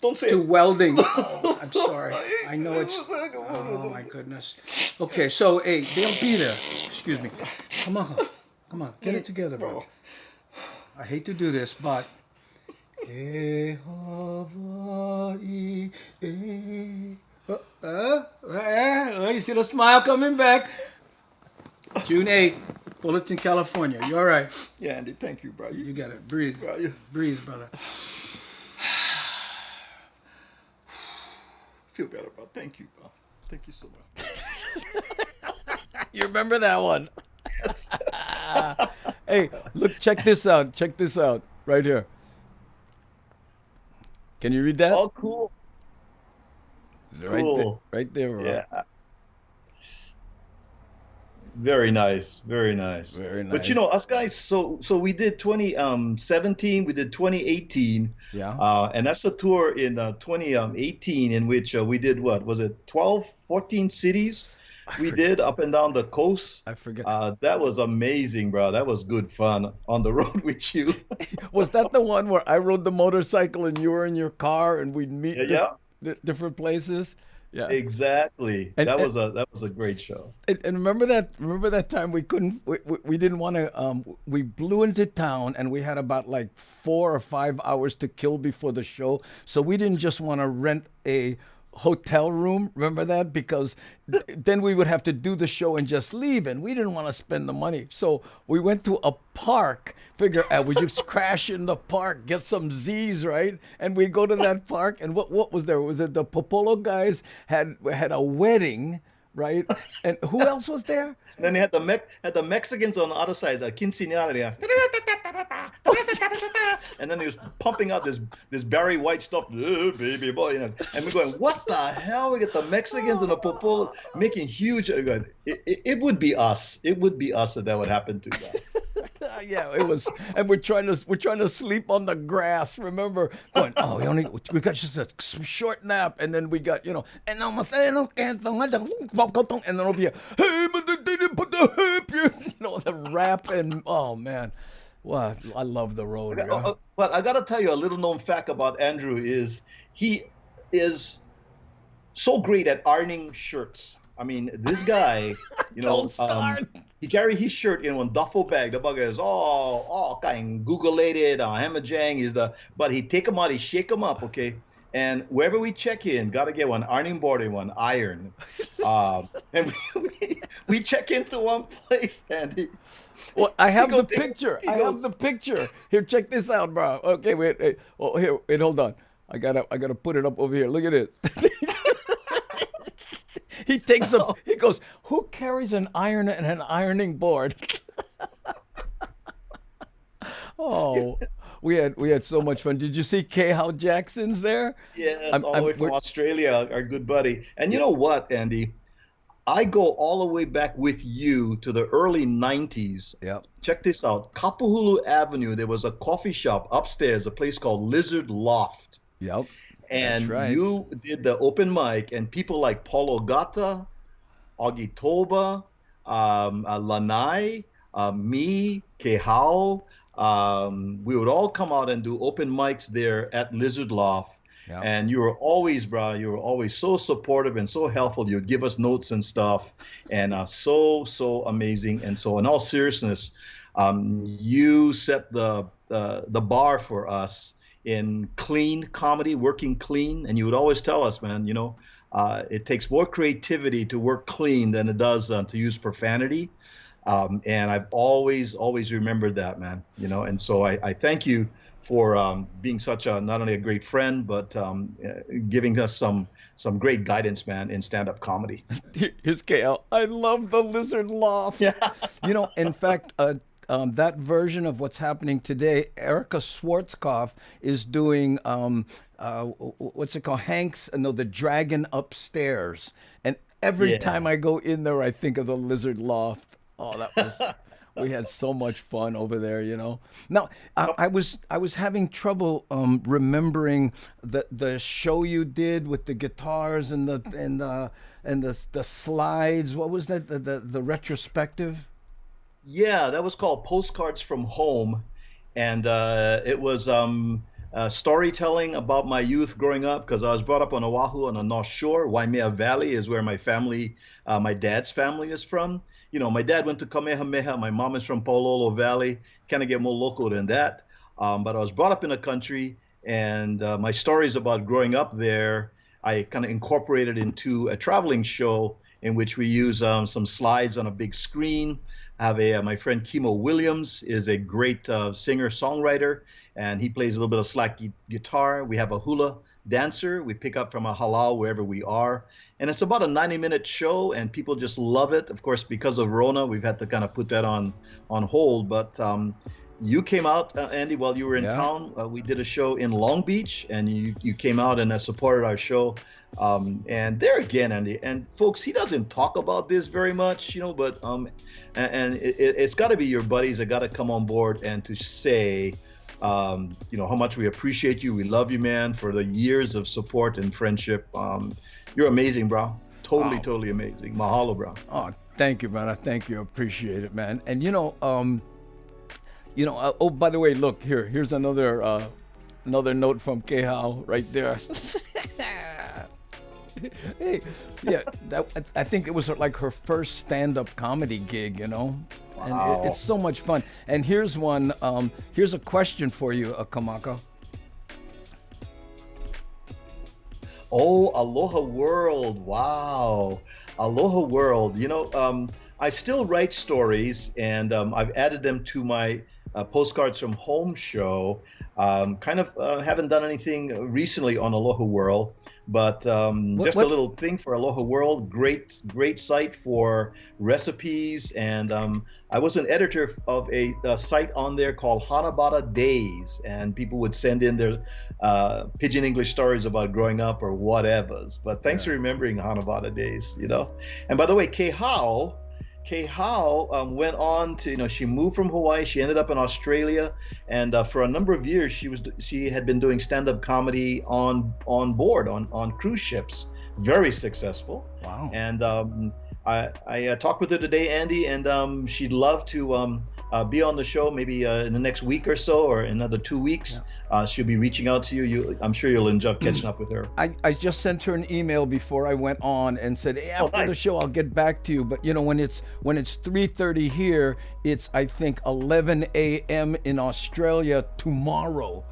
Don't say to it. welding. Oh, I'm sorry. I know it's. Oh my goodness. Okay, so hey, they'll be there. Excuse me. Come on, get it together, bro. I hate to do this, but. You see the smile coming back. June 8th, Fullerton, California. You all right? Yeah, Andy, thank you, bro. You got it. Breathe. Breathe, brother. Feel better, bro. Thank you, bro. Thank you so much. You remember that one? Yes. Hey, look, check this out. Check this out. Right here. Can you read that? Oh, cool. Right there, Cool. right there, Rob. Yeah. Very nice. Very nice. Very But nice. us guys, so we did 2017, we did 2018, Yeah, and that's a tour in 2018 in which we did what was it 12, 14 cities I we forget. did up and down the coast. I forget. That was amazing, bro. That was good fun on the road with you. Was that the one where I rode the motorcycle and you were in your car and we'd Yeah, meet yeah, different places? Yeah. exactly. And, and That was a great show. and remember that time we couldn't we didn't want to we blew into town and we had about like 4 or 5 hours to kill before the show, so we didn't just want to rent a hotel room. Remember that? Because then we would have to do the show and just leave, and we didn't want to spend the money. So we went to a park. Figure we just crash in the park, get some Z's, right? And we go to that park, and what was there? Was it the Popolo guys had a wedding, right? And who else was there? And then they had the Mexicans on the other side, the quinceañera, and then he was pumping out this Barry White stuff, baby boy, and we're going, what the hell? We get the Mexicans and the Popolo making huge. It would be us. It would be us that would happen to. Yeah, it was, and we're trying to sleep on the grass. Remember, going, oh, we got just a short nap, and then we got and almost and then it'll be hey, but they didn't put the hip here, the rap, and oh man, wow, I love the road. Yeah. But I gotta tell you a little known fact about Andrew is he is so great at ironing shirts. I mean, this guy, Don't start. he carry his shirt in one duffel bag. The bugger is all kind Google-ated, hammerjang but he take them out, he shake them up, okay? And wherever we check in, gotta get one ironing board and one iron. And we check into one place and Well, I have goes- the picture. he I goes- have the picture. Here, check this out, bro. Okay, wait. Oh, here, wait, hold on. I gotta put it up over here. Look at it. He takes a. He goes. Who carries an iron and an ironing board? Oh, we had so much fun. Did you see K. How Jackson's there? Yes, all the way from Australia, our good buddy. And you know what, Andy? I go all the way back with you to the early 90s. Yep. Check this out. Kapahulu Avenue, there was a coffee shop upstairs, a place called Lizard Loft. Yep. And right. you did the open mic, and people like Paulo Gata, Augie Toba, Lanai, me, Kehao, we would all come out and do open mics there at Lizard Loft. Yeah. And you were always, bro, you were always so supportive and so helpful. You'd give us notes and stuff, and so amazing. And so, in all seriousness, you set the bar for us in clean comedy, working clean. And you would always tell us, man, it takes more creativity to work clean than it does to use profanity. And I've always remembered that, man. And so I thank you for being such not only a great friend, but giving us some great guidance, man, in stand-up comedy. Here's KL. I love the Lizard Loft. Yeah. In fact, that version of what's happening today, Erica Schwarzkopf is doing what's it called? The Dragon Upstairs. And every time I go in there, I think of the Lizard Loft. Oh, that was. We had so much fun over there, Now, I was having trouble remembering the show you did with the guitars and the slides. What was that? The retrospective. Yeah, that was called Postcards from Home, and it was storytelling about my youth growing up, because I was brought up on Oahu on the North Shore. Waimea Valley is where my family, my dad's family, is from. My dad went to Kamehameha. My mom is from Paulolo Valley. Kind of get more local than that. But I was brought up in the country, and my stories about growing up there, I kind of incorporated into a traveling show in which we use some slides on a big screen. I have my friend Kimo Williams is a great singer-songwriter, and he plays a little bit of slack guitar. We have a hula dancer. We pick up from a halal wherever we are. And it's about a 90-minute show, and people just love it. Of course, because of Rona, we've had to kind of put that on hold. But you came out, Andy, while you were in Yeah. town. We did a show in Long Beach, and you came out and supported our show. And there again, Andy, and folks, he doesn't talk about this very much, but and it's got to be your buddies that got to come on board and to say, how much we appreciate you. We love you, man, for the years of support and friendship. You're amazing, bro. Totally, Wow. totally amazing. Mahalo, bro. Oh, thank you, man. I thank you. Appreciate it, man. And oh, by the way, look here. Here's another note from Kehao right there. Hey, yeah, I think it was like her first stand-up comedy gig, and Wow. it's so much fun. And here's one. Here's a question for you, Kamaka. Oh, Aloha World. Wow. Aloha World. I still write stories, and I've added them to my Postcards from Home show. Haven't done anything recently on Aloha World, but just what- a little thing for Aloha World. Great site for recipes, and I was an editor of a site on there called Hanabata Days, and people would send in their Pidgin English stories about growing up or whatevers. But thanks for remembering Hanabata Days, And by the way, Kay Howe went on to, she moved from Hawaii. She ended up in Australia, and for a number of years, she had been doing stand-up comedy on board on cruise ships. Very successful. Wow. And I talked with her today, Andy, and she'd love to be on the show maybe in the next week or so, or another 2 weeks. She'll be reaching out to you. I'm sure you'll enjoy catching up with her. I just sent her an email before I went on and said, hey, after the nice. show I'll get back to you. But when it's 3:30 here, it's I think 11 a.m. in Australia tomorrow,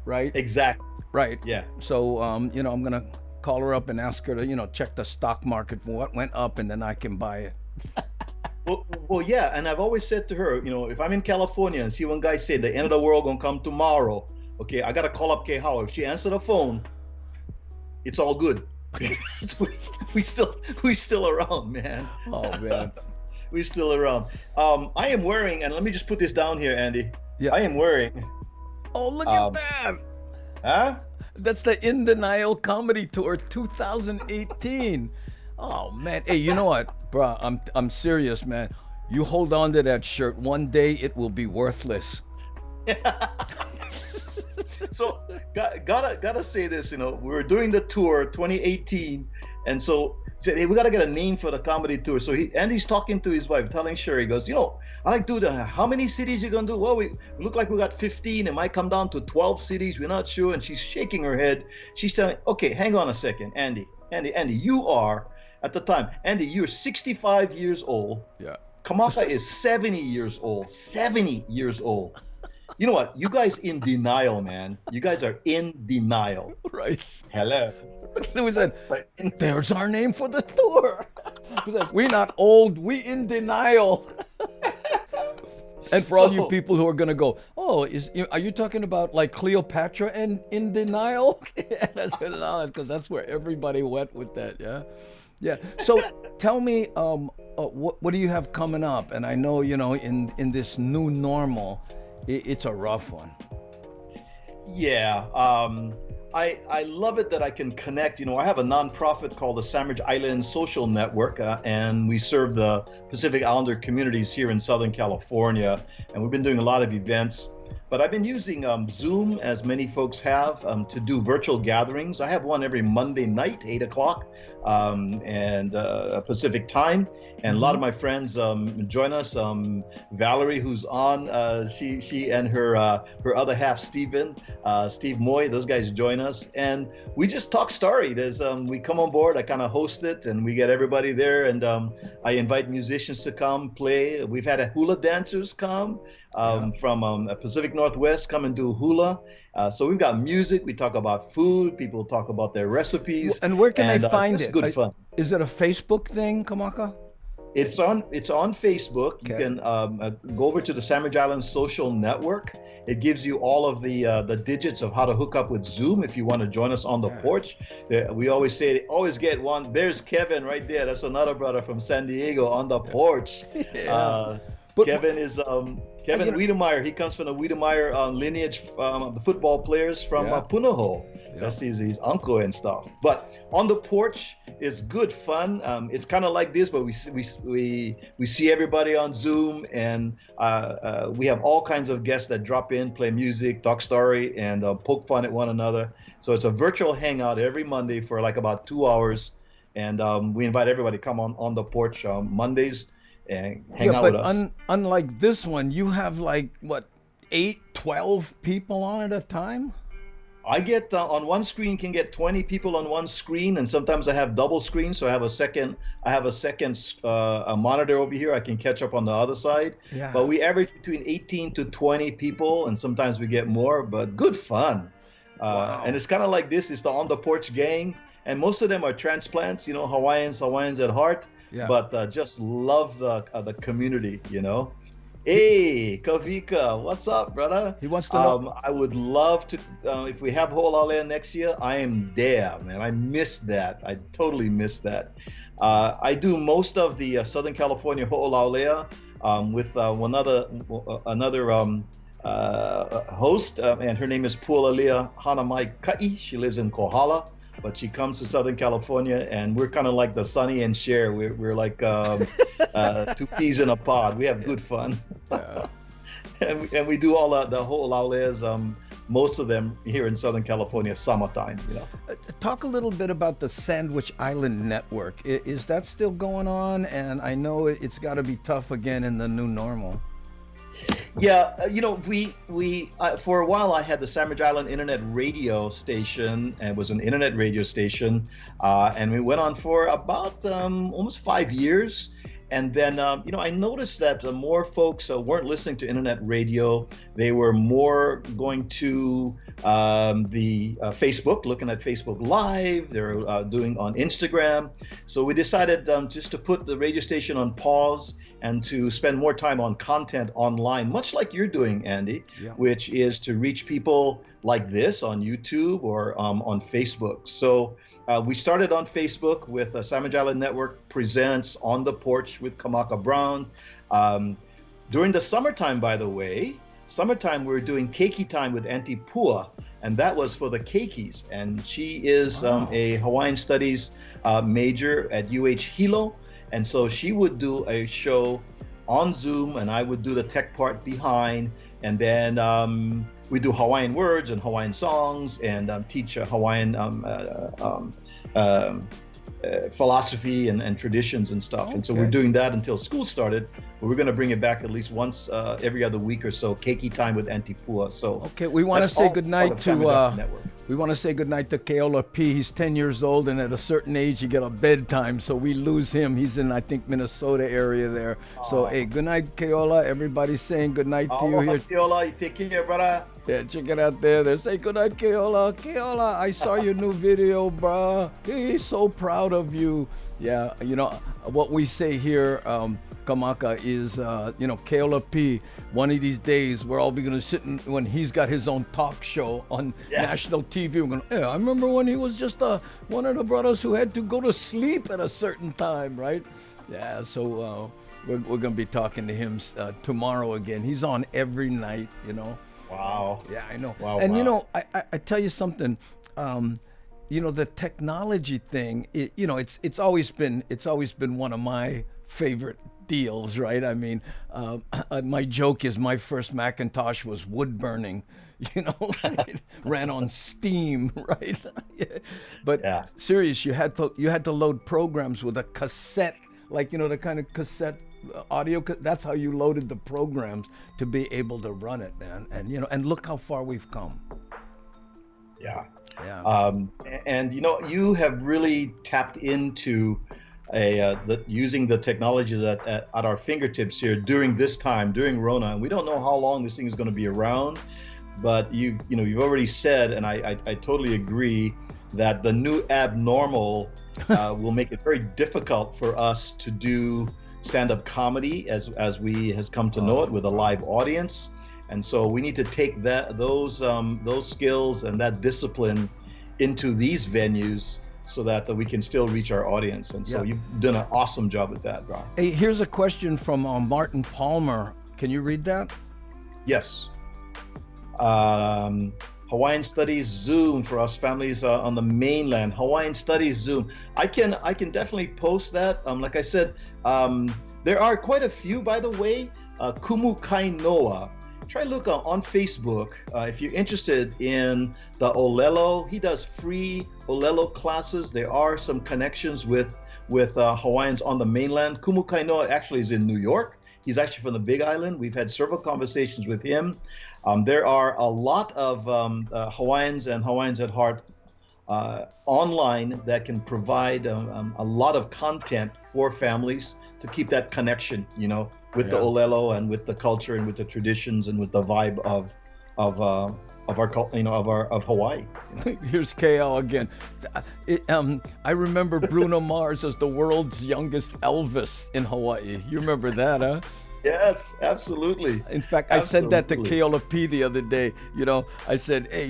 right? Exactly. Right. Yeah. So I'm gonna call her up and ask her to check the stock market for what went up, and then I can buy it. Well, yeah, and I've always said to her, if I'm in California and see one guy say the end of the world gonna come tomorrow, okay, I gotta call up Kay Howe. If she answered the phone, it's all good. we still around, man. Oh man. We still around. I am wearing, and let me just put this down here, Andy. Yeah. I am wearing. Oh, look at that. Huh? That's the In Denial Comedy Tour 2018. Oh man, hey, you know what, bro? I'm serious, man. You hold on to that shirt. One day it will be worthless. So gotta say this, we were doing the tour 2018, and so said, hey, we gotta get a name for the comedy tour. So Andy's talking to his wife, telling Sherry, he goes, I like to do how many cities you gonna do? Well, we look like we got 15. It might come down to 12 cities. We're not sure. And she's shaking her head. She's telling, okay, hang on a second, Andy, you are at the time, Andy, you're 65 years old. Yeah. Kamaka is 70 years old. 70 years old. You know what? You guys in denial, man. You guys are in denial. Right. Hello. We said, there's our name for the tour. We said, we're not old, we in denial. And for all you people who are gonna go, oh, are you talking about like Cleopatra and in denial? And I said, no, because that's where everybody went with that, yeah. Yeah. So tell me, what do you have coming up? And I know, in this new normal, it's a rough one. Yeah. I love it that I can connect. I have a nonprofit called the Sandwich Island Social Network, and we serve the Pacific Islander communities here in Southern California. And we've been doing a lot of events. But I've been using Zoom, as many folks have, to do virtual gatherings. I have one every Monday night, 8 o'clock, and Pacific time. And a lot of my friends join us. Valerie, who's on, she and her other half, Steve Moy, those guys join us. And we just talk story. We come on board, I kind of host it, and we get everybody there. And I invite musicians to come play. We've had hula dancers come from Pacific Northwest, come and do hula. So we've got music. We talk about food. People talk about their recipes. And where can they find it's it? Good fun. Is it a Facebook thing, Kamaka? It's on Facebook. Okay. You can go over to the Sandwich Island Social Network. It gives you all of the digits of how to hook up with Zoom if you want to join us on the porch. We always say, always get one. There's Kevin right there. That's another brother from San Diego on the porch. Yeah. But Kevin is Kevin you know- Wiedemeyer. He comes from the Wiedemeyer lineage of the football players from Yeah. Punahou. Yeah. That's his uncle and stuff. But on the porch is good fun. It's kind of like this, but we see everybody on Zoom, and we have all kinds of guests that drop in, play music, talk story, and poke fun at one another. So it's a virtual hangout every Monday for like about 2 hours, and we invite everybody to come on the porch Mondays and hang out but with us. unlike this one, you have like what, 8, 12 people on at a time? I get on one screen can get 20 people on one screen, and sometimes I have double screen, so I have a second a monitor over here. I can catch up on the other side. Yeah. But we average between 18 to 20 people, and sometimes we get more. But good fun. Wow. And it's kind of like this. It's the On the Porch gang, and most of them are transplants. You know, Hawaiians at heart. Yeah. But just love the community. You know. Hey, Kavika, what's up, brother? He wants to know. I would love to, if we have Ho'olauea next year, I am there, man. I missed that. I totally missed that. I do most of the Southern California Ho'olauea with another host, and her name is Pualalea Hanamai Ka'i. She lives in Kohala, but she comes to Southern California, and we're kind of like the Sonny and Cher. We're like two peas in a pod. We have good fun. Yeah. and we do all the Ho'olaueas, most of them here in Southern California, summertime, you know. Talk a little bit about the Sandwich Island Network. Is that still going on? And I know it's got to be tough again in the new normal. Yeah, you know, we for a while I had the Sandwich Island Internet Radio Station, and it was an internet radio station, and we went on for about almost 5 years. And then, you know, I noticed that more folks weren't listening to internet radio. They were more going to the Facebook, looking at Facebook Live. They were doing on Instagram. So we decided just to put the radio station on pause and to spend more time on content online, much like you're doing, Andy, Yeah. which is to reach people like this on YouTube or on Facebook. So we started on Facebook with Sandwich Island Network Presents On the Porch with Kamaka Brown. During the summertime, by the way, we were doing Keiki Time with Auntie Pua, and that was for the Keikis. And she is a Hawaiian Studies major at UH Hilo. And so she would do a show on Zoom, and I would do the tech part behind. And then we do Hawaiian words and Hawaiian songs, and teach Hawaiian philosophy and traditions and stuff. And so we're Okay. doing that until school started. But we're going to bring it back at least once every other week or so, Keiki Time with Auntie Pua. So Okay, we want to that's say all goodnight part of Sandwich Island to Network. we want to say goodnight to Keola P. He's 10 years old, and at a certain age, you get a bedtime, so we lose him. He's in, I think, Minnesota area there. So, hey, good night, Keola. Everybody's saying goodnight to you Aloha, here. Keola. You take care, brother. Yeah, check it out there. They say goodnight, Keola. Keola, I saw your new video, bruh. He's so proud of you. Yeah, you know, what we say here, Kamaka, is, you know, Keola P, one of these days, we're all going to sit when he's got his own talk show on national TV. We're going to, yeah, I remember when he was just one of the brothers who had to go to sleep at a certain time, right? Yeah, so we're going to be talking to him tomorrow again. He's on every night, you know. Wow. Yeah, I know. Wow, and you wow. know, I tell you something. You know, the technology thing. You know, it's always been one of my favorite deals, right? I mean, my joke is my first Macintosh was wood burning. You know, it ran on steam, right? But Yeah. serious, you had to load programs with a cassette, like, you know, the kind of cassette audio. That's how you loaded the programs to be able to run it, man. And you know, and look how far we've come. Yeah. Yeah. And you know, you have really tapped into using the technologies at our fingertips here during this time, during Rona. And we don't know how long this thing is going to be around, but you've already said, and I totally agree, that the new abnormal will make it very difficult for us to do stand-up comedy as we has come to know it with a live audience. And so we need to take those skills and that discipline into these venues so that we can still reach our audience. And so Yeah. you've done an awesome job with that, bro. Hey, here's a question from Martin Palmer. Can you read that? Yes. Hawaiian Studies Zoom for us families on the mainland. Hawaiian Studies Zoom. I can definitely post that. Like I said, there are quite a few, by the way. Kumu Kainoa. Try look on Facebook if you're interested in the Olelo. He does free Olelo classes. There are some connections with Hawaiians on the mainland. Kumu Kainoa actually is in New York. He's actually from the Big Island. We've had several conversations with him. There are a lot of Hawaiians and Hawaiians at Heart online that can provide a lot of content for families to keep that connection, with the Olelo and with the culture and with the traditions and with the vibe of Hawaii. Here's KL again. I remember Bruno Mars as the world's youngest Elvis in Hawaii. You remember that, huh? Yes, absolutely. In fact, I said that to Keola P the other day. I said, hey,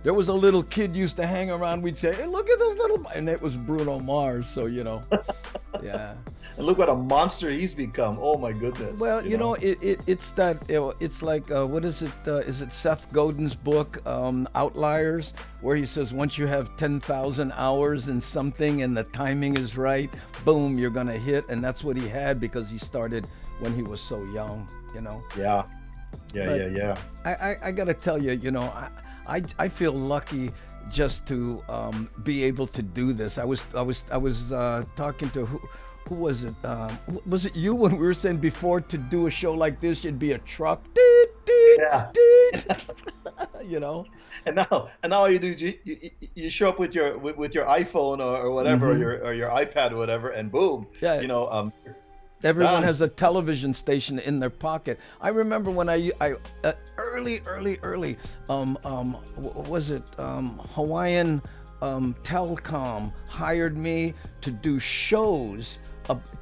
there was a little kid used to hang around. We'd say, hey, look at those little, and it was Bruno Mars. So, yeah. And look what a monster he's become. Oh my goodness. Well, it's that, it's like, what is it? Is it Seth Godin's book, Outliers, where he says, once you have 10,000 hours in something and the timing is right, boom, you're going to hit. And that's what he had because he started when he was so young, Yeah. I got to tell you, I feel lucky just to be able to do this. I was talking to who was it? Was it you when we were saying before to do a show like this, you'd be a truck, Yeah. And now all you do you show up with your iPhone or whatever, or your iPad or whatever, and boom, everyone has a television station in their pocket. I remember when I early, was it Hawaiian Telcom hired me to do shows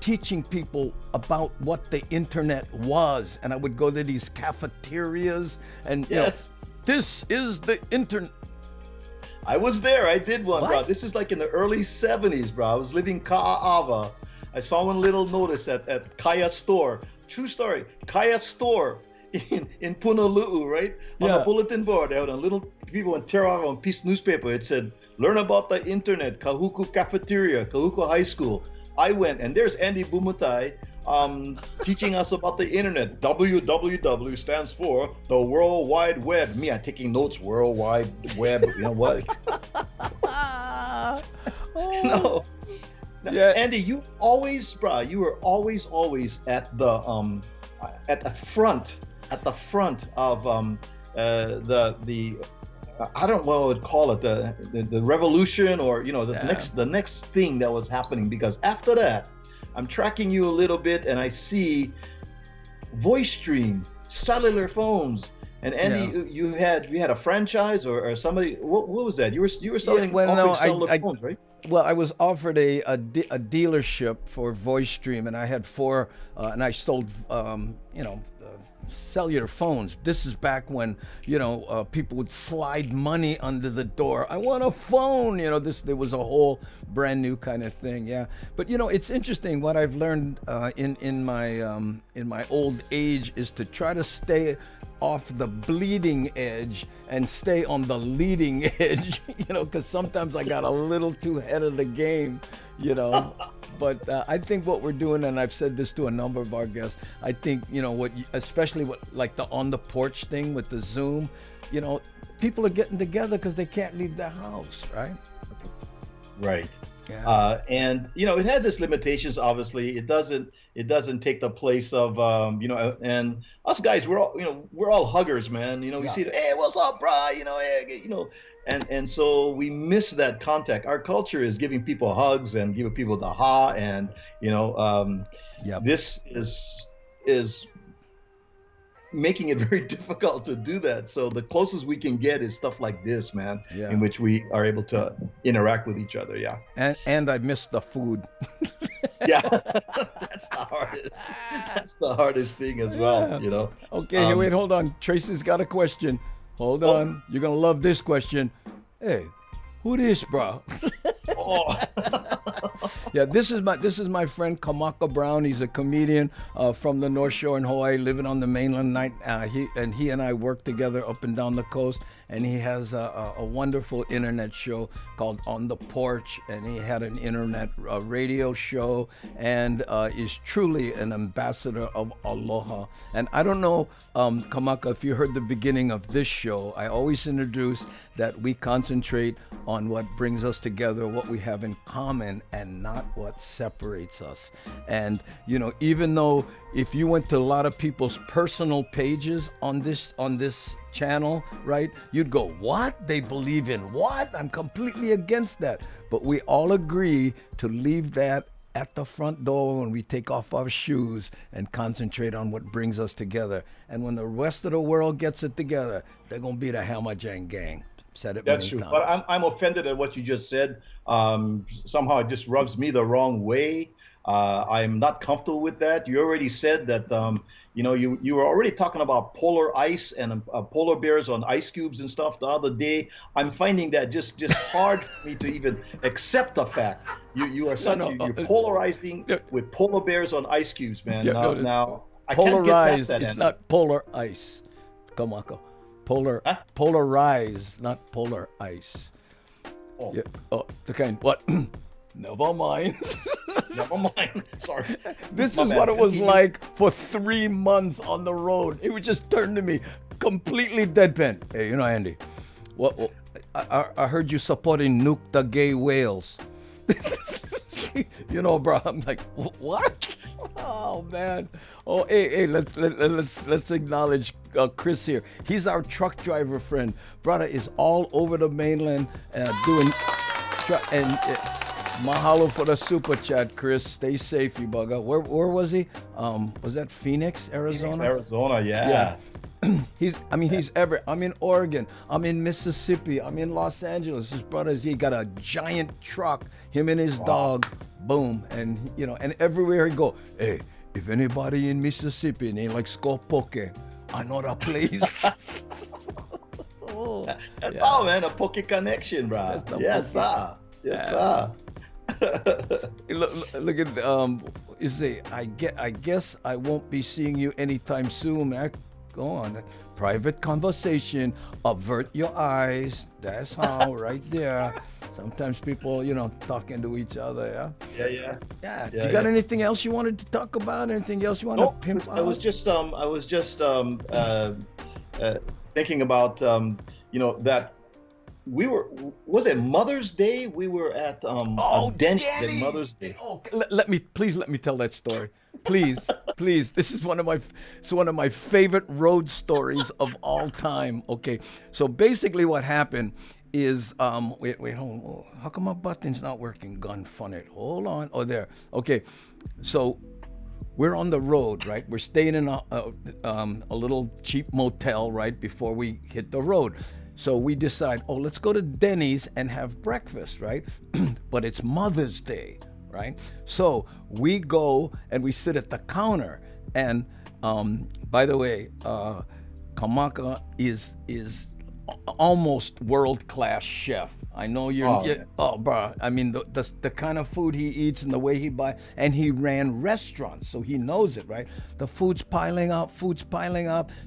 teaching people about what the internet was, and I would go to these cafeterias and yes, this is the internet. I was there. I did one, What? bro. This is like in the early 70s, bro. I was living Ka'ava. I saw one little notice at Kaya Store. True story. Kaya Store in Punalu'u, right? On Yeah. the bulletin board, they had a little people in tear off on a piece of newspaper. It said, learn about the internet, Kahuku Cafeteria, Kahuku High School. I went, and there's Andy Bumatai teaching us about the internet. WWW stands for the World Wide Web. Me, I'm taking notes, World Wide Web, you know what? No. Yeah. Andy, you always, you were always at the front of the I don't know what I would call it, the revolution, or the next thing that was happening. Because after that, I'm tracking you a little bit, and I see voice stream, cellular phones. And Andy, you had a franchise or somebody. What was that? You were selling cellular phones, right? Well, I was offered a dealership for VoiceStream, and I had four, and I sold, cellular phones. This is back when, people would slide money under the door. I want a phone. There was a whole brand new kind of thing. Yeah. But it's interesting what I've learned in my old age is to try to stay off the bleeding edge and stay on the leading edge, because sometimes I got a little too ahead of the game, But I think what we're doing, and I've said this to a number of our guests, I think, especially like the on the porch thing with the Zoom, people are getting together because they can't leave their house, right? Right. Yeah. And it has its limitations. Obviously, it doesn't take the place of and us guys, we're all huggers, man. We see, hey, what's up, bro? And so we miss that contact. Our culture is giving people hugs and giving people the ha, and this is making it very difficult to do that. So the closest we can get is stuff like this, man, in which we are able to interact with each other. Yeah. And I miss the food. Yeah, that's the hardest. That's the hardest thing as well, Okay, hey, wait, hold on. Tracy's got a question. Hold on. You're going to love this question. Hey, who this, bro? Oh. Yeah, this is my friend Kamaka Brown. He's a comedian from the North Shore in Hawaii, living on the mainland. He and I work together up and down the coast, and he has a wonderful internet show called On the Porch, and he had an internet radio show, and is truly an ambassador of aloha. And I don't know, Kamaka, if you heard the beginning of this show, I always introduce that we concentrate on what brings us together, what we have in common, and not what separates us. And even though if you went to a lot of people's personal pages on this channel, right, you'd go, what? They believe in what? I'm completely against that. But we all agree to leave that at the front door when we take off our shoes and concentrate on what brings us together. And when the rest of the world gets it together, they're gonna be the Hamajang gang. Said it That's many true. times. But I'm offended at what you just said. Somehow it just rubs me the wrong way. I'm not comfortable with that. You already said that, you were already talking about polar ice and polar bears on ice cubes and stuff the other day. I'm finding that just hard for me to even accept the fact you are you're polarizing with polar bears on ice cubes, man. Now I can't get past that. It's not polar ice, Kamaka. Polarize, not polar ice. Oh. Yeah. Oh, the kind. What? Never mind. Never mind. Sorry. This My is bad. what it was like for 3 months on the road. It would just turn to me completely deadpan. Hey, Andy, what I heard you supporting Nuke the Gay Whales. Bro, I'm like, what? Oh man. Oh, hey, let's acknowledge Chris here. He's our truck driver friend. Brother is all over the mainland doing and mahalo for the super chat, Chris. Stay safe, you bugger. Where was he? Was that Phoenix, Arizona? Phoenix, Arizona, yeah. He's everywhere. I'm in Oregon. I'm in Mississippi. I'm in Los Angeles. His brother's, he got a giant truck, him and his dog, boom. And, and everywhere he go, hey, if anybody in Mississippi and they like Skopoke, I know that place. That's all, man. A poke connection, bro. Yes, sir. Yes, sir. Look at you say, I guess I won't be seeing you anytime soon, man. Go on. Private conversation. Avert your eyes. That's how, right there. Sometimes people, talking to each other. Yeah. You got anything else you wanted to talk about? Anything else you want to pimp out? I was just thinking about that we were, was it Mother's Day? We were at Denny's at Mother's Day. Oh, let me tell that story. Please. This is one of my favorite road stories of all time. Okay, so basically what happened is wait, hold on. How come my button's not working? Gun fun it. Hold on. Oh, there. Okay, so we're on the road, right? We're staying in a little cheap motel right before we hit the road. So we decide, let's go to Denny's and have breakfast, right? But it's Mother's Day, right? So we go and we sit at the counter. And by the way, Kamaka is almost world-class chef. I know bro. I mean, the kind of food he eats and the way he buys, and he ran restaurants, so he knows it, right? The food's piling up.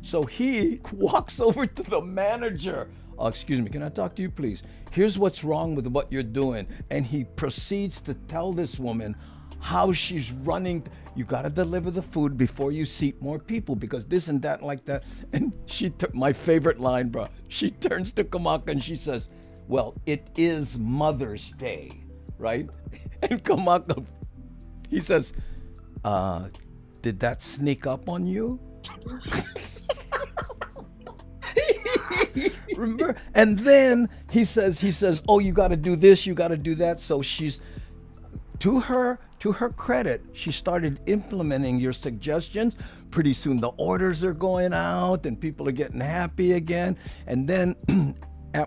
So he walks over to the manager. Excuse me, can I talk to you, please? Here's what's wrong with what you're doing. And he proceeds to tell this woman how she's running. You got to deliver the food before you seat more people because this and that like that. And my favorite line, bro, she turns to Kamaka and she says, well, it is Mother's Day, right? And Kamaka, he says, did that sneak up on you? Remember? And then he says, oh, you got to do this, you got to do that. So she's, to her credit, she started implementing your suggestions. Pretty soon the orders are going out and people are getting happy again. And then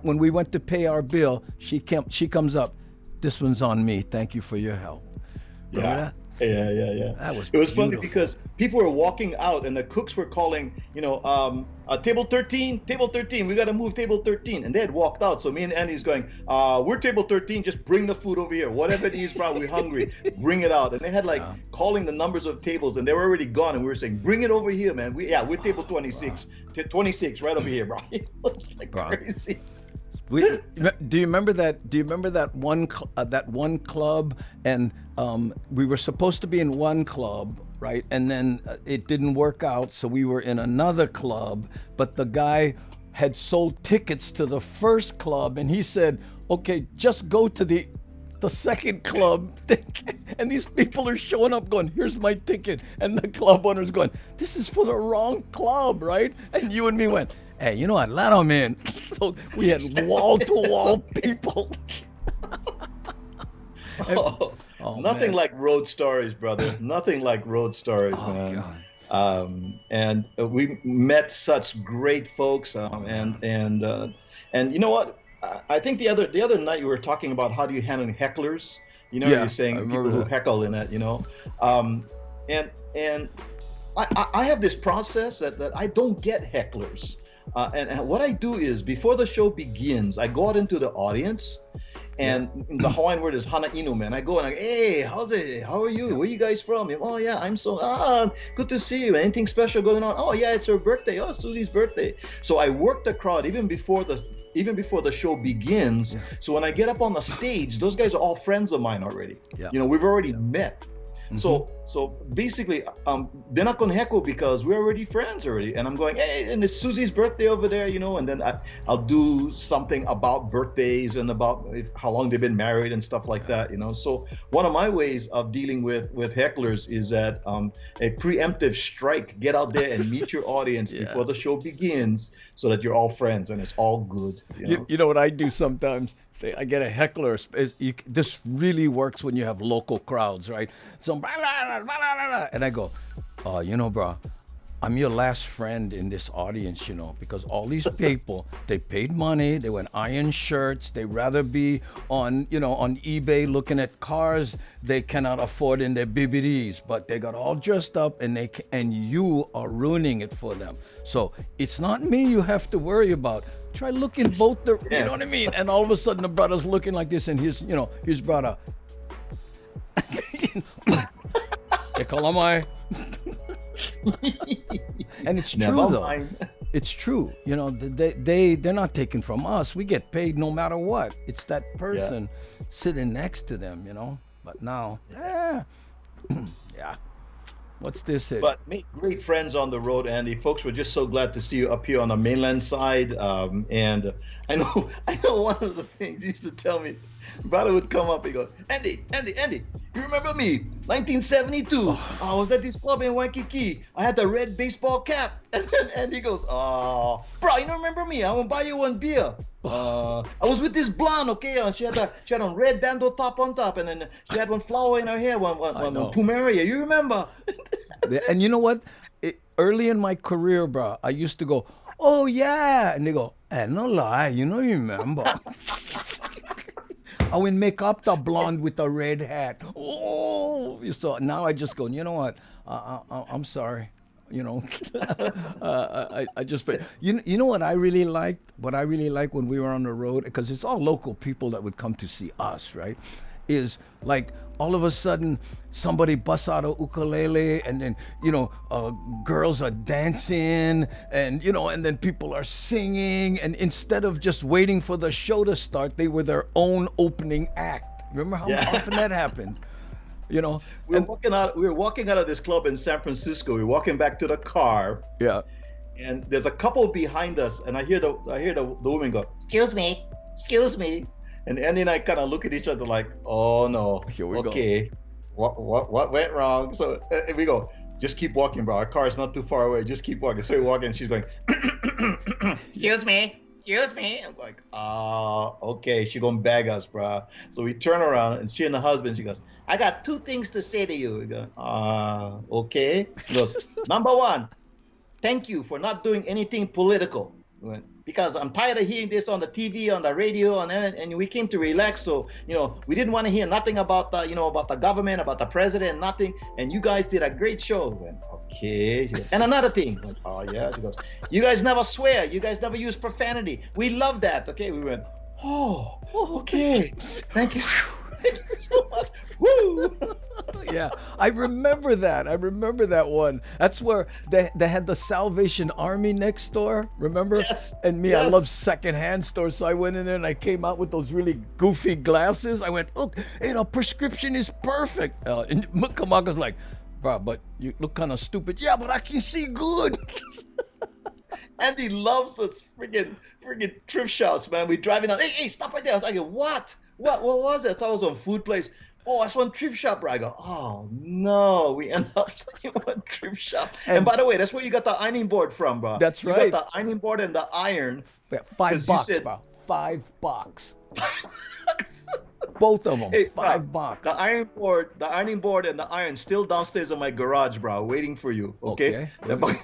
when we went to pay our bill, she comes up, this one's on me. Thank you for your help. Remember that? Yeah. That was It was funny beautiful. because people were walking out and the cooks were calling, table 13, table 13, we got to move table 13. And they had walked out. So me and Andy's going, we're table 13, just bring the food over here. Whatever it is, bro, we're hungry. Bring it out. And they had calling the numbers of tables and they were already gone. And we were saying, bring it over here, man. We're table 26, 26 right over here, bro. It was like crazy. Do you remember that? Do you remember that one club? And we were supposed to be in one club, right? And then it didn't work out, so we were in another club. But the guy had sold tickets to the first club, and he said, "Okay, just go to the second club." And these people are showing up, going, "Here's my ticket," and the club owner's going, "This is for the wrong club, right?" And you and me went, "Hey, you know what? Let them in." So we had wall-to-wall people. Nothing man. like road stories, brother. Nothing like road stories, man. God. And we met such great folks, and you know what? I think the other night you were talking about how do you handle hecklers. Yeah, you're saying I people remember who that. heckle in it. And I have this process that I don't get hecklers. And what I do is before the show begins, I go out into the audience, and the Hawaiian word is hana inu, man. I go and I go, "Hey, how's it? How are you? Where you guys from?" "Oh yeah, I'm so good to see you. Anything special going on?" "Oh yeah, it's her birthday. Oh, Susie's birthday." So I work the crowd even before the show begins. Yeah. So when I get up on the stage, those guys are all friends of mine already. Yeah. We've already met. So basically, they're not going to heckle because we're already friends already. And I'm going, "Hey, and it's Susie's birthday over there, and then I'll do something about birthdays and about how long they've been married and stuff like that, So one of my ways of dealing with hecklers is that a preemptive strike. Get out there and meet your audience before the show begins, so that you're all friends and it's all good. You know what I do sometimes? I get a heckler. This really works when you have local crowds, right? So, and I go, bro, I'm your last friend in this audience, because all these people, they paid money, they went iron shirts, they rather be on eBay looking at cars they cannot afford in their BBDs, but they got all dressed up and you are ruining it for them. So it's not me you have to worry about. Try looking both you know what I mean? And all of a sudden the brother's looking like this, and his brother. And it's true though. It's true. They're not taken from us. We get paid no matter what. It's that person sitting next to them, But now, yeah. What's this? But made great friends on the road, Andy. Folks were just so glad to see you up here on the mainland side. And I know one of the things you used to tell me, brother would come up and go, Andy, you remember me? 1972. I was at this club in Waikiki. I had the red baseball cap. And then Andy goes, "Oh, bro, you don't remember me? I won't buy you one beer. I was with this blonde, okay? She had a red bandeau top on top, and then she had one flower in her hair, one plumeria. You remember?" And you know what? Early in my career, bro, I used to go, "Oh yeah," and they go, "No lie, you remember." I would make up the blonde with the red hat. Oh, so now I just go, "You know what? I'm sorry." I just you know what I really liked? What I really liked when we were on the road, because it's all local people that would come to see us, right? Is like all of a sudden somebody busts out a ukulele, and then girls are dancing, and and then people are singing, and instead of just waiting for the show to start, they were their own opening act. Remember how often that happened? We were walking out of this club in San Francisco. We were walking back to the car. Yeah. And there's a couple behind us, and I hear the woman go, "Excuse me." And Andy and I kind of look at each other like, "Oh no, Here we go. Okay, what went wrong?" So we go, "Just keep walking, bro. Our car is not too far away. Just keep walking." So we're walking, and she's going, "Excuse me." I'm like, okay. She gonna bag us, bro. So we turn around, and she and the husband, she goes, "I got two things to say to you." We go, okay. She goes, "Number one, thank you for not doing anything political." Because I'm tired of hearing this on the TV, on the radio, and we came to relax. So, we didn't want to hear nothing about about the government, about the president, nothing. And you guys did a great show. I went, okay. She goes, and another thing. I went, oh, yeah. She goes, you guys never swear. You guys never use profanity. We love that. Okay. We went, oh, okay. Thank you so much. Woo! Yeah, I remember that. I remember that one. That's where they had the Salvation Army next door. Remember? Yes. And me, yes. I love secondhand stores, so I went in there and I came out with those really goofy glasses. I went, look, the prescription is perfect. And Kamaka's like, bro, but you look kind of stupid. Yeah, but I can see good. Andy loves those friggin' thrift shops, man. We driving down. Hey, stop right there. I was like, what? What was it? I thought it was on food place. Oh, that's one thrift shop, bro. I go, oh no, we end up in one thrift shop. And by the way, that's where you got the ironing board from, bro. That's right. You got the ironing board and the iron. Yeah, $5, bro. $5. Both of them. Hey, $5. The ironing board and the iron still downstairs in my garage, bro, waiting for you. Okay. Yeah, but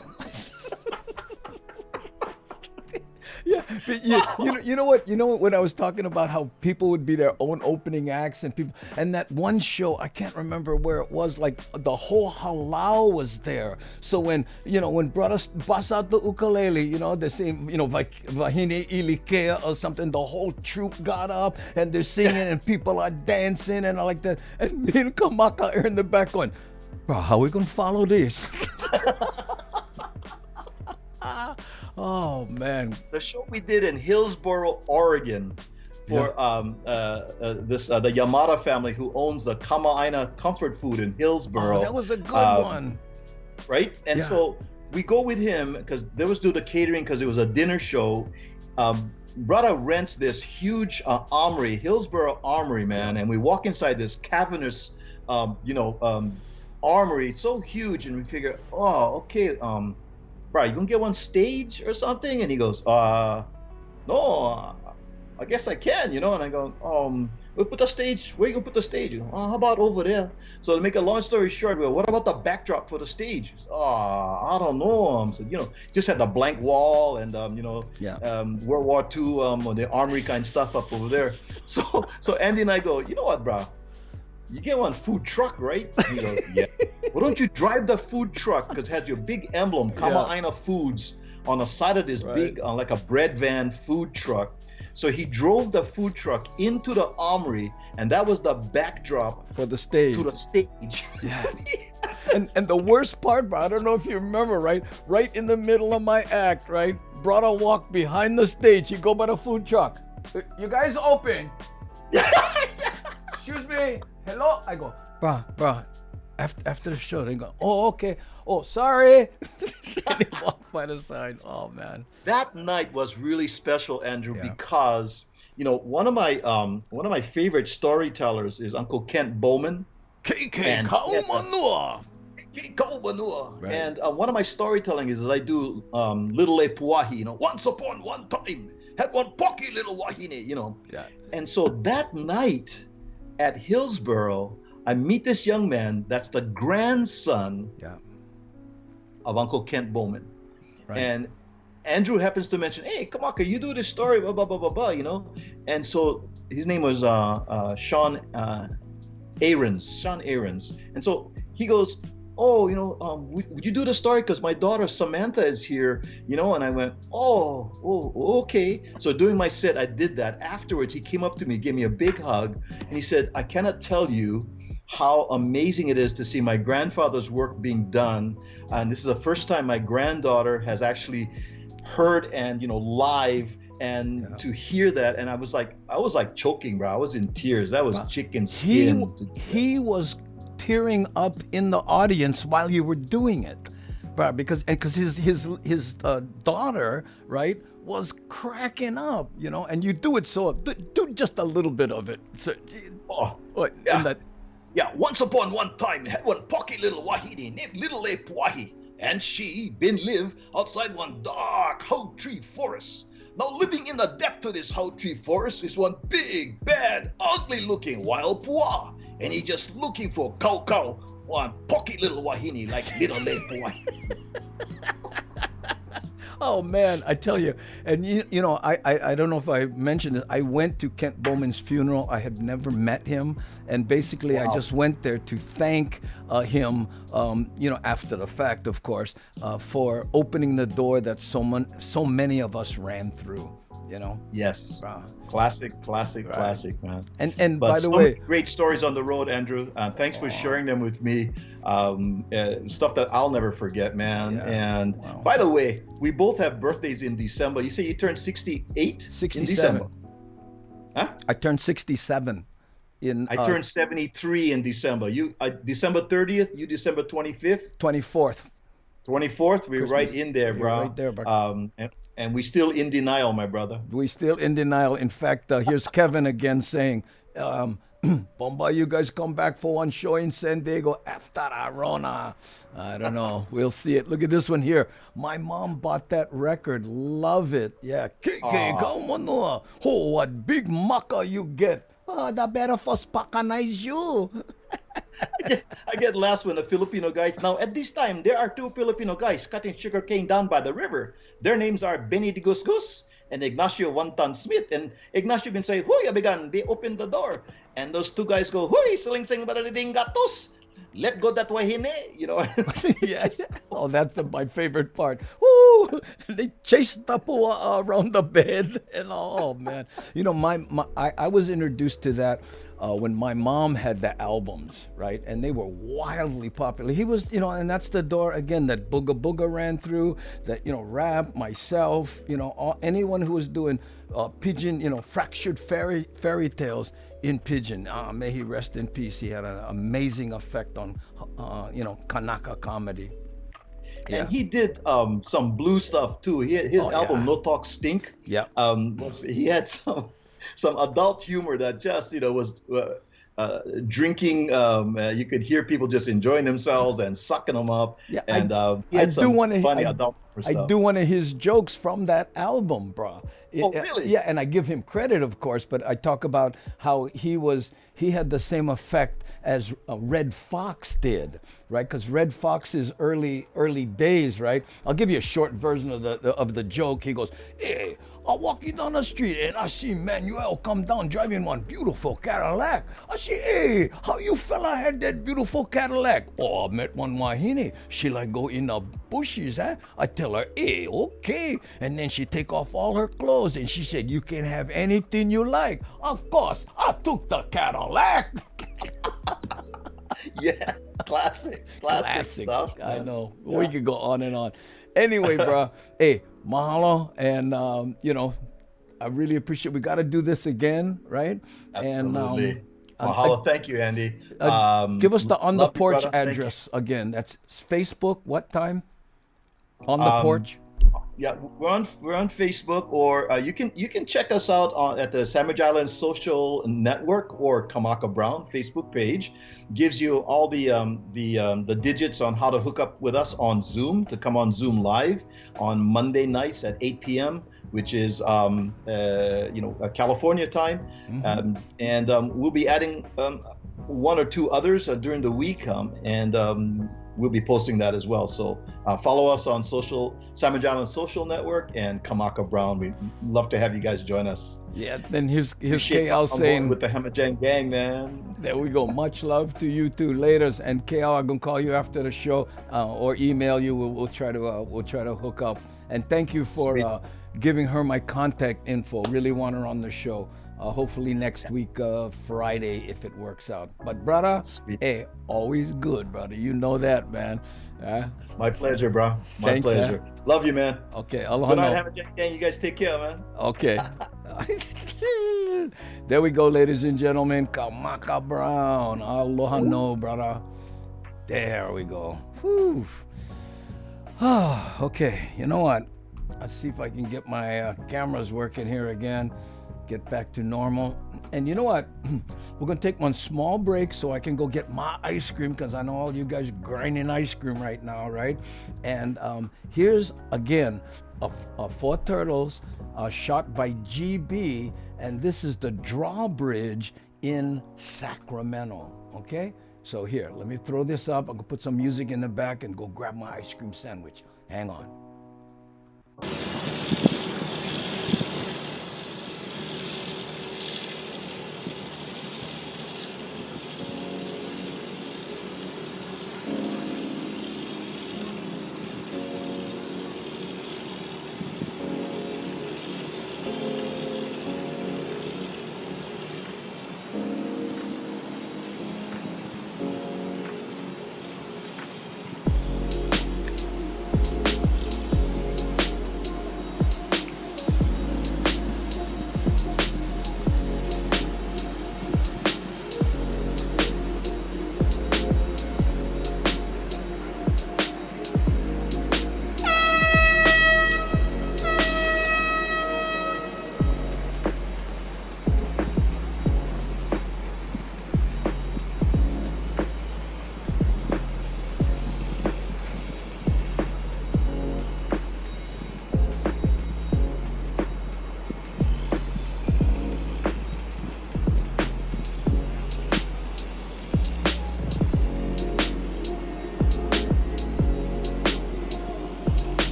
you know what? When I was talking about how people would be their own opening acts and that one show, I can't remember where it was, like the whole halau was there. So when brothers bust out the ukulele, the same, Vahine Ilikea or something, the whole troupe got up and they're singing and people are dancing and all like that. And me and Kamaka are in the back going, bro, how are we going to follow this? Oh man! The show we did in Hillsboro, Oregon, for the Yamada family who owns the Kama'aina Comfort Food in Hillsboro. Oh, that was a good one, right? And so we go with him because they was do the catering because it was a dinner show. Brother rents this huge armory, Hillsboro Armory, man, and we walk inside this cavernous, armory, so huge, and we figure, oh, okay, bro, you gonna get one stage or something? And he goes, no, I guess I can, And I go, we'll put the stage. Where you gonna put the stage? He goes, how about over there? So to make a long story short, we go, what about the backdrop for the stage? He goes, I don't know. So just had the blank wall and World War II, the armory kind stuff up over there. So Andy and I go, you know what, bro? You get one food truck, right? He goes, yeah. Why don't you drive the food truck? Because it has your big emblem, Kama'aina Foods, on the side of this big, like a bread van food truck. So he drove the food truck into the armory, and that was the backdrop for the stage. To the stage. Yeah. and the worst part, bro, I don't know if you remember, right in the middle of my act, right? Brother walk behind the stage. He go by the food truck. You guys open? Excuse me. Hello? I go, bro. After the show, they go, oh, okay. Oh, sorry. And they walk by the side. Oh, man. That night was really special, Andrew, because one of my favorite storytellers is Uncle Kent Bowman. KK Kaumanua. Right. And one of my storytelling is I do Little Le Puahi. Once upon one time had one pocky little wahine. Yeah. And so that night at Hillsboro, I meet this young man that's the grandson of Uncle Kent Bowman. Right. And Andrew happens to mention, hey, Kamaka, you do this story, blah, blah, blah, blah, blah, And so his name was Sean Aarons. And so he goes, oh, would you do the story? Because my daughter Samantha is here, And I went, oh, okay. So during my set, I did that. Afterwards, he came up to me, gave me a big hug, and he said, I cannot tell you how amazing it is to see my grandfather's work being done. And this is the first time my granddaughter has actually heard and, live and to hear that. And I was like choking, bro. I was in tears. That was chicken skin. He was tearing up in the audience while you were doing it, bro, because his daughter, right, was cracking up, and you do it so do just a little bit of it. So, once upon one time had one pocky little wahine named Little Le Puahi, and she been live outside one dark hoe tree forest. Now living in the depth of this hoe tree forest is one big, bad, ugly looking wild pua, and he just looking for cow, one pocky little wahine like Little Le Puahi. Oh man, I tell you, and you know, I don't know if I mentioned it. I went to Kent Bowman's funeral. I had never met him, and basically I just went there to thank him, you know, after the fact, of course, for opening the door that so many of us ran through. You know. Yes. Wow. Classic, man. And But by the so way, many great stories on the road, Andrew. Thanks for sharing them with me. Stuff that I'll never forget, man. Yeah. And Wow. by the way, we both have birthdays in December. You say you turned 68 in 67. December? Huh? I turned 67 in I turned 73 in December. You December 30th, you December 25th, 24th. 24th. We're Christmas. right in there, You're bro. right there, bro. And we still in denial, my brother. We still in denial. In fact, here's Kevin again saying, Bomba, you guys come back for one show in San Diego after Arona. I don't know. We'll see it. Look at this one here. My mom bought that record. Love it. Yeah. KK, come on. Oh, what big mucker you get. Oh, the better for spakanize you. I get laughs when the Filipino guys. Now, at this time, there are two Filipino guys cutting sugarcane down by the river. Their names are Benny de Gusgus and Ignacio Wantan Smith. And Ignacio been saying, "Huy, abigan." They open the door, and those two guys go, "Huy, siling sing barading gatos. Let go that wahine," you know. Yeah. Oh, that's my favorite part. Woo! They chased Tapua around the bed, and oh man, you know, I was introduced to that when my mom had the albums, right, and they were wildly popular. He was, you know, and that's the door again that Booga Booga ran through. That, you know, rap, myself, you know, anyone who was doing Pidgin, you know, fractured fairy tales in Pidgin. May he rest in peace. He had an amazing effect on, you know, Kanaka comedy. Yeah. And he did some blue stuff too. His album yeah. No Talk Stink. Yeah. He had some adult humor that just, you know, was drinking. You could hear people just enjoying themselves and sucking them up. Yeah, and he had some funny adult humor I stuff. do one of his jokes from that album, bro. Oh, really? Yeah, and I give him credit, of course, but I talk about how he had the same effect as Red Fox did, right? Because Red Fox's early days, right? I'll give you a short version of the joke. He goes, "Hey, I'm walking down the street and I see Manuel come down driving one beautiful Cadillac. I say, hey, how you fella had that beautiful Cadillac? Oh, I met one wahine. She like go in the bushes, huh? I tell her, hey, okay. And then she take off all her clothes and she said, you can have anything you like. Of course, I took the Cadillac." Yeah, classic stuff. I know. Yeah. We could go on and on. Anyway, bro, hey, mahalo, and you know, I really appreciate. We got to do this again, right? Absolutely. And mahalo, thank you, Andy. Give us the On the Porch brother. address again. That's Facebook. What time? On the Porch. Yeah, we're on Facebook, or you can check us out at the Sandwich Island Social Network or Kamaka Brown Facebook page. Gives you all the digits on how to hook up with us on Zoom, to come on Zoom live on Monday nights at 8 p.m., which is California time, we'll be adding one or two others during the week, we'll be posting that as well. So follow us on Sandwich Island Social Network and Kamaka Brown. We'd love to have you guys join us. Yeah, then here's KL saying with the Hamajang gang, man. There we go. Much love to you too. Laters, and KL, I'm gonna call you after the show or email you. We'll try to hook up. And thank you for giving her my contact info. Really want her on the show. Hopefully next week, Friday, if it works out. But brother, hey, always good, brother. You know that, man. My pleasure, bro. My pleasure. Love you, man. Okay, aloha. Good night, Hamajang gang. You guys take care, man. Okay. There we go, ladies and gentlemen. Kamaka Brown. Aloha no, brother. There we go. Whew. Okay, you know what? Let's see if I can get my cameras working here again. Get back to normal. And you know what? We're going to take one small break so I can go get my ice cream, because I know all you guys grinding ice cream right now, right? And here's, again, a Four Turtles shot by GB, and this is the drawbridge in Sacramento, okay? So here, let me throw this up. I'm going to put some music in the back and go grab my ice cream sandwich. Hang on.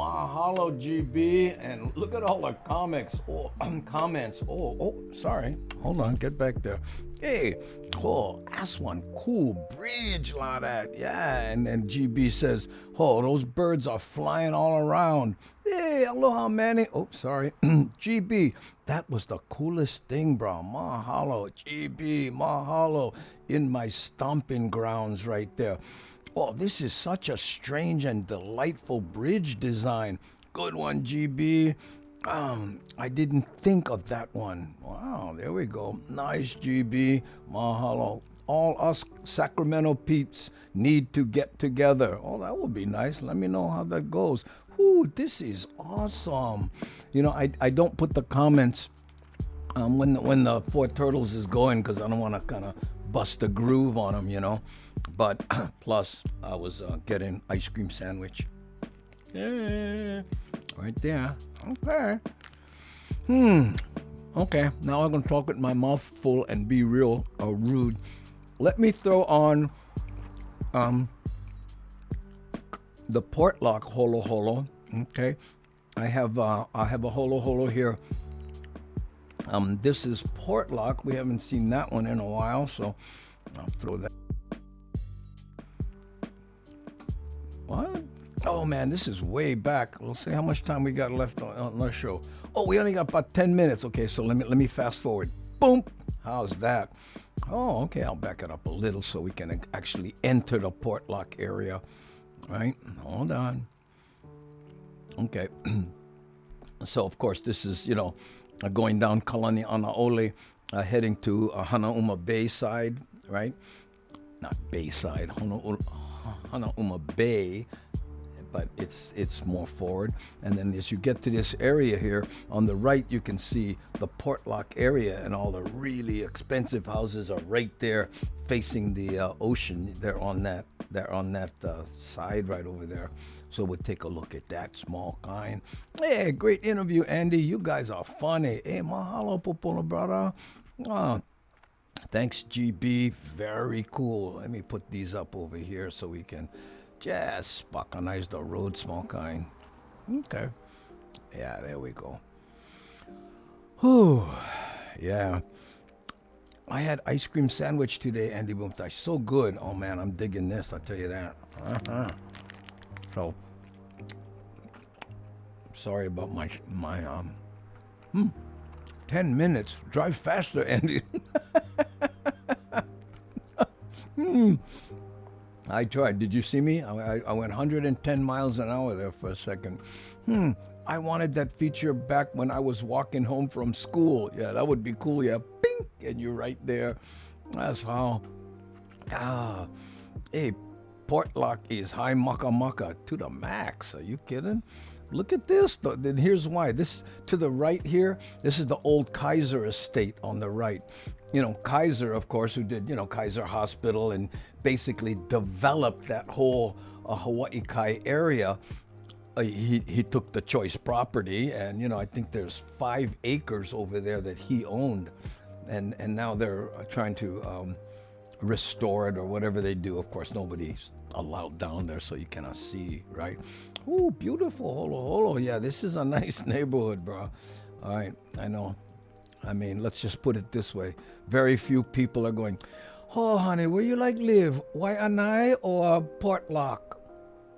mahalo, GB. And look at all the comics. Oh, comments. Oh, sorry. Hold on, get back there. Hey, that's one cool bridge like that. Yeah, and then GB says, those birds are flying all around. Hey, aloha, Manny. Oh, sorry. GB, that was the coolest thing, bro. Mahalo, GB, mahalo. In my stomping grounds right there. Oh, this is such a strange and delightful bridge design. Good one, GB. I didn't think of that one. Wow, there we go. Nice, GB. Mahalo. All us Sacramento peeps need to get together. Oh, that would be nice. Let me know how that goes. Ooh, this is awesome. You know, I don't put the comments when the Four Turtles is going because I don't want to kind of bust a groove on them, you know. But plus, I was getting ice cream sandwich. Yeah, right there. Okay. Okay, now I'm going to talk with my mouth full and be real rude. Let me throw on the Portlock Holo Holo. Okay, I have a Holo Holo here. This is Portlock. We haven't seen that one in a while, so I'll throw that. What? Oh man, this is way back. We'll see how much time we got left on our show. Oh, we only got about 10 minutes. Okay, so let me fast forward. Boom. How's that? Oh, okay. I'll back it up a little so we can actually enter the Portlock area. Right? Hold on. Okay. So of course this is, you know, going down Kalani Anaole, heading to Hanauma Bay side, right? Not Bayside, Hanauma Bay, but it's more forward. And then as you get to this area here, on the right you can see the Portlock area, and all the really expensive houses are right there facing the ocean. They're on that side right over there. So we'll take a look at that small kind. Hey, great interview, Andy. You guys are funny. Hey, mahalo, Popola, brother. Thanks, GB. Very cool. Let me put these up over here so we can just spocanize the road, small kind. Okay. Yeah, there we go. Whew. Yeah. I had ice cream sandwich today, Andy Boomtash. So good. Oh, man, I'm digging this. I'll tell you that. So, sorry about my 10 minutes. Drive faster, Andy. I tried. Did you see me? I went 110 miles an hour there for a second. I wanted that feature back when I was walking home from school. Yeah, that would be cool. Yeah, ping, and you're right there. That's how. Hey, Portlock is high maka to the max. Are you kidding? Look at this. Then here's why. This to the right here, this is the old Kaiser estate on the right. You know, Kaiser, of course, who did, you know, Kaiser Hospital and basically developed that whole Hawaii Kai area. He took the choice property, and, you know, I think there's 5 acres over there that he owned. And now they're trying to restore it or whatever they do. Of course, nobody's allowed down there, so you cannot see, right? Ooh, beautiful Holo Holo. Yeah, this is a nice neighborhood, bro. All right, I know. I mean, let's just put it this way. Very few people are going, oh, honey, where you like live? Waianae or Portlock?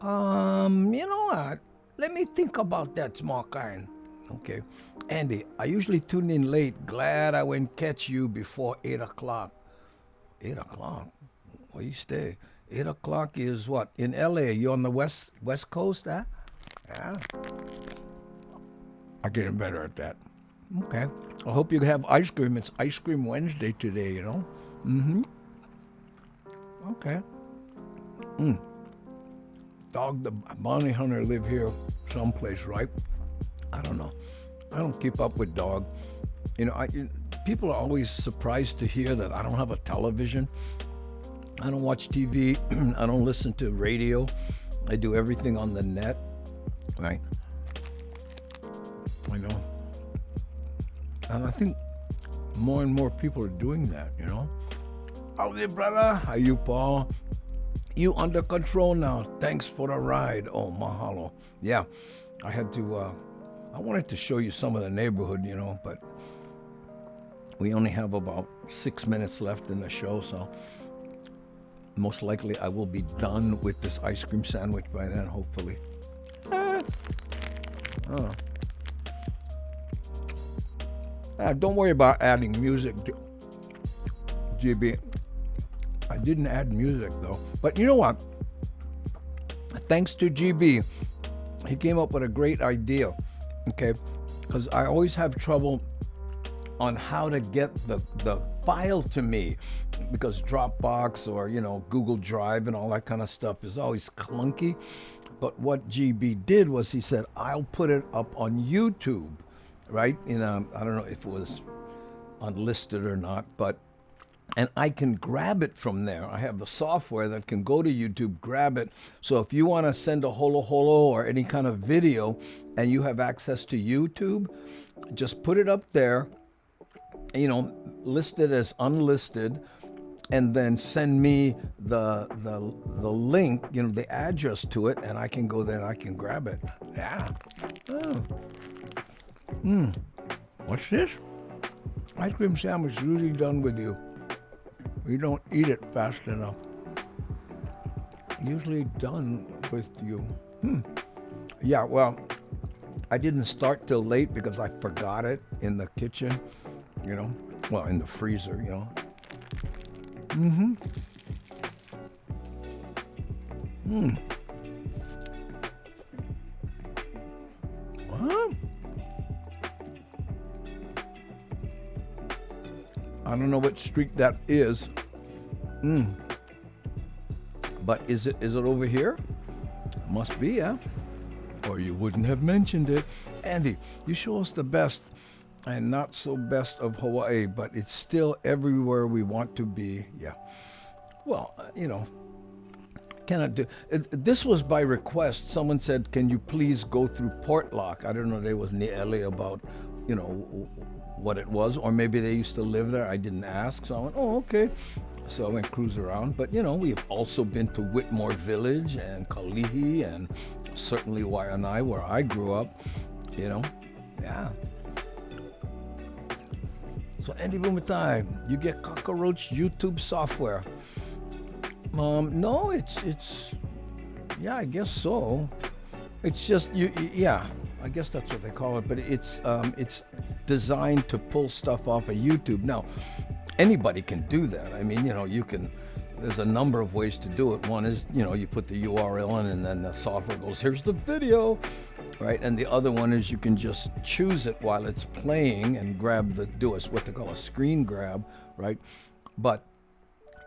You know what? Let me think about that, small kind. Okay. Andy, I usually tune in late. Glad I went catch you before 8 o'clock. 8 o'clock? Where you stay? 8 o'clock is what? In LA. You on the west coast, huh? Yeah. I'm getting better at that. Okay. I hope you have ice cream. It's Ice Cream Wednesday today, you know? Okay. Dog the bounty hunter live here someplace, right? I don't know. I don't keep up with dog. You know, people are always surprised to hear that I don't have a television. I don't watch TV. I don't listen to radio. I do everything on the net, right? I know. And I think more and more people are doing that, you know? Howdy, brother. How you, Paul? You under control now. Thanks for the ride. Oh, mahalo. Yeah. I had to, I wanted to show you some of the neighborhood, you know, but we only have about 6 minutes left in the show, so most likely I will be done with this ice cream sandwich by then, hopefully. Don't worry about adding music, GB. I didn't add music though. But you know what? Thanks to GB, he came up with a great idea, okay? Because I always have trouble on how to get the file to me, because Dropbox or, you know, Google Drive and all that kind of stuff is always clunky. But what GB did was he said, I'll put it up on YouTube, right? I don't know if it was unlisted or not, but, and I can grab it from there. I have the software that can go to YouTube, grab it. So if you want to send a holo holo or any kind of video and you have access to YouTube, just put it up there, you know, list it as unlisted, and then send me the link, you know, the address to it, and I can go there and I can grab it. Yeah. Oh. What's this? Ice cream sandwich usually done with you. You don't eat it fast enough. Usually done with you. Yeah, well, I didn't start till late because I forgot it in the kitchen, you know. Well, in the freezer, you know. What? I don't know what street that is. But is it over here? Must be, yeah. Or you wouldn't have mentioned it. Andy, you show us the best and not so best of Hawaii, but it's still everywhere we want to be. Yeah. Well, you know, cannot do it. This was by request. Someone said, can you please go through Portlock? I don't know, they was Niele about, you know, what it was, or maybe they used to live there. I didn't ask, so I went, oh, okay. So I went cruise around. But, you know, we've also been to Whitmore Village and Kalihi and certainly Waianae, where I grew up, you know. Yeah. So Andy Bumatai, you get Cockroach YouTube software. No, it's yeah, I guess so. It's just yeah, I guess that's what they call it. But it's designed to pull stuff off of YouTube. Now, anybody can do that. I mean, you know, you can. There's a number of ways to do it. One is, you know, you put the URL in, and then the software goes, here's the video, right? And the other one is you can just choose it while it's playing and grab what they call a screen grab, right? But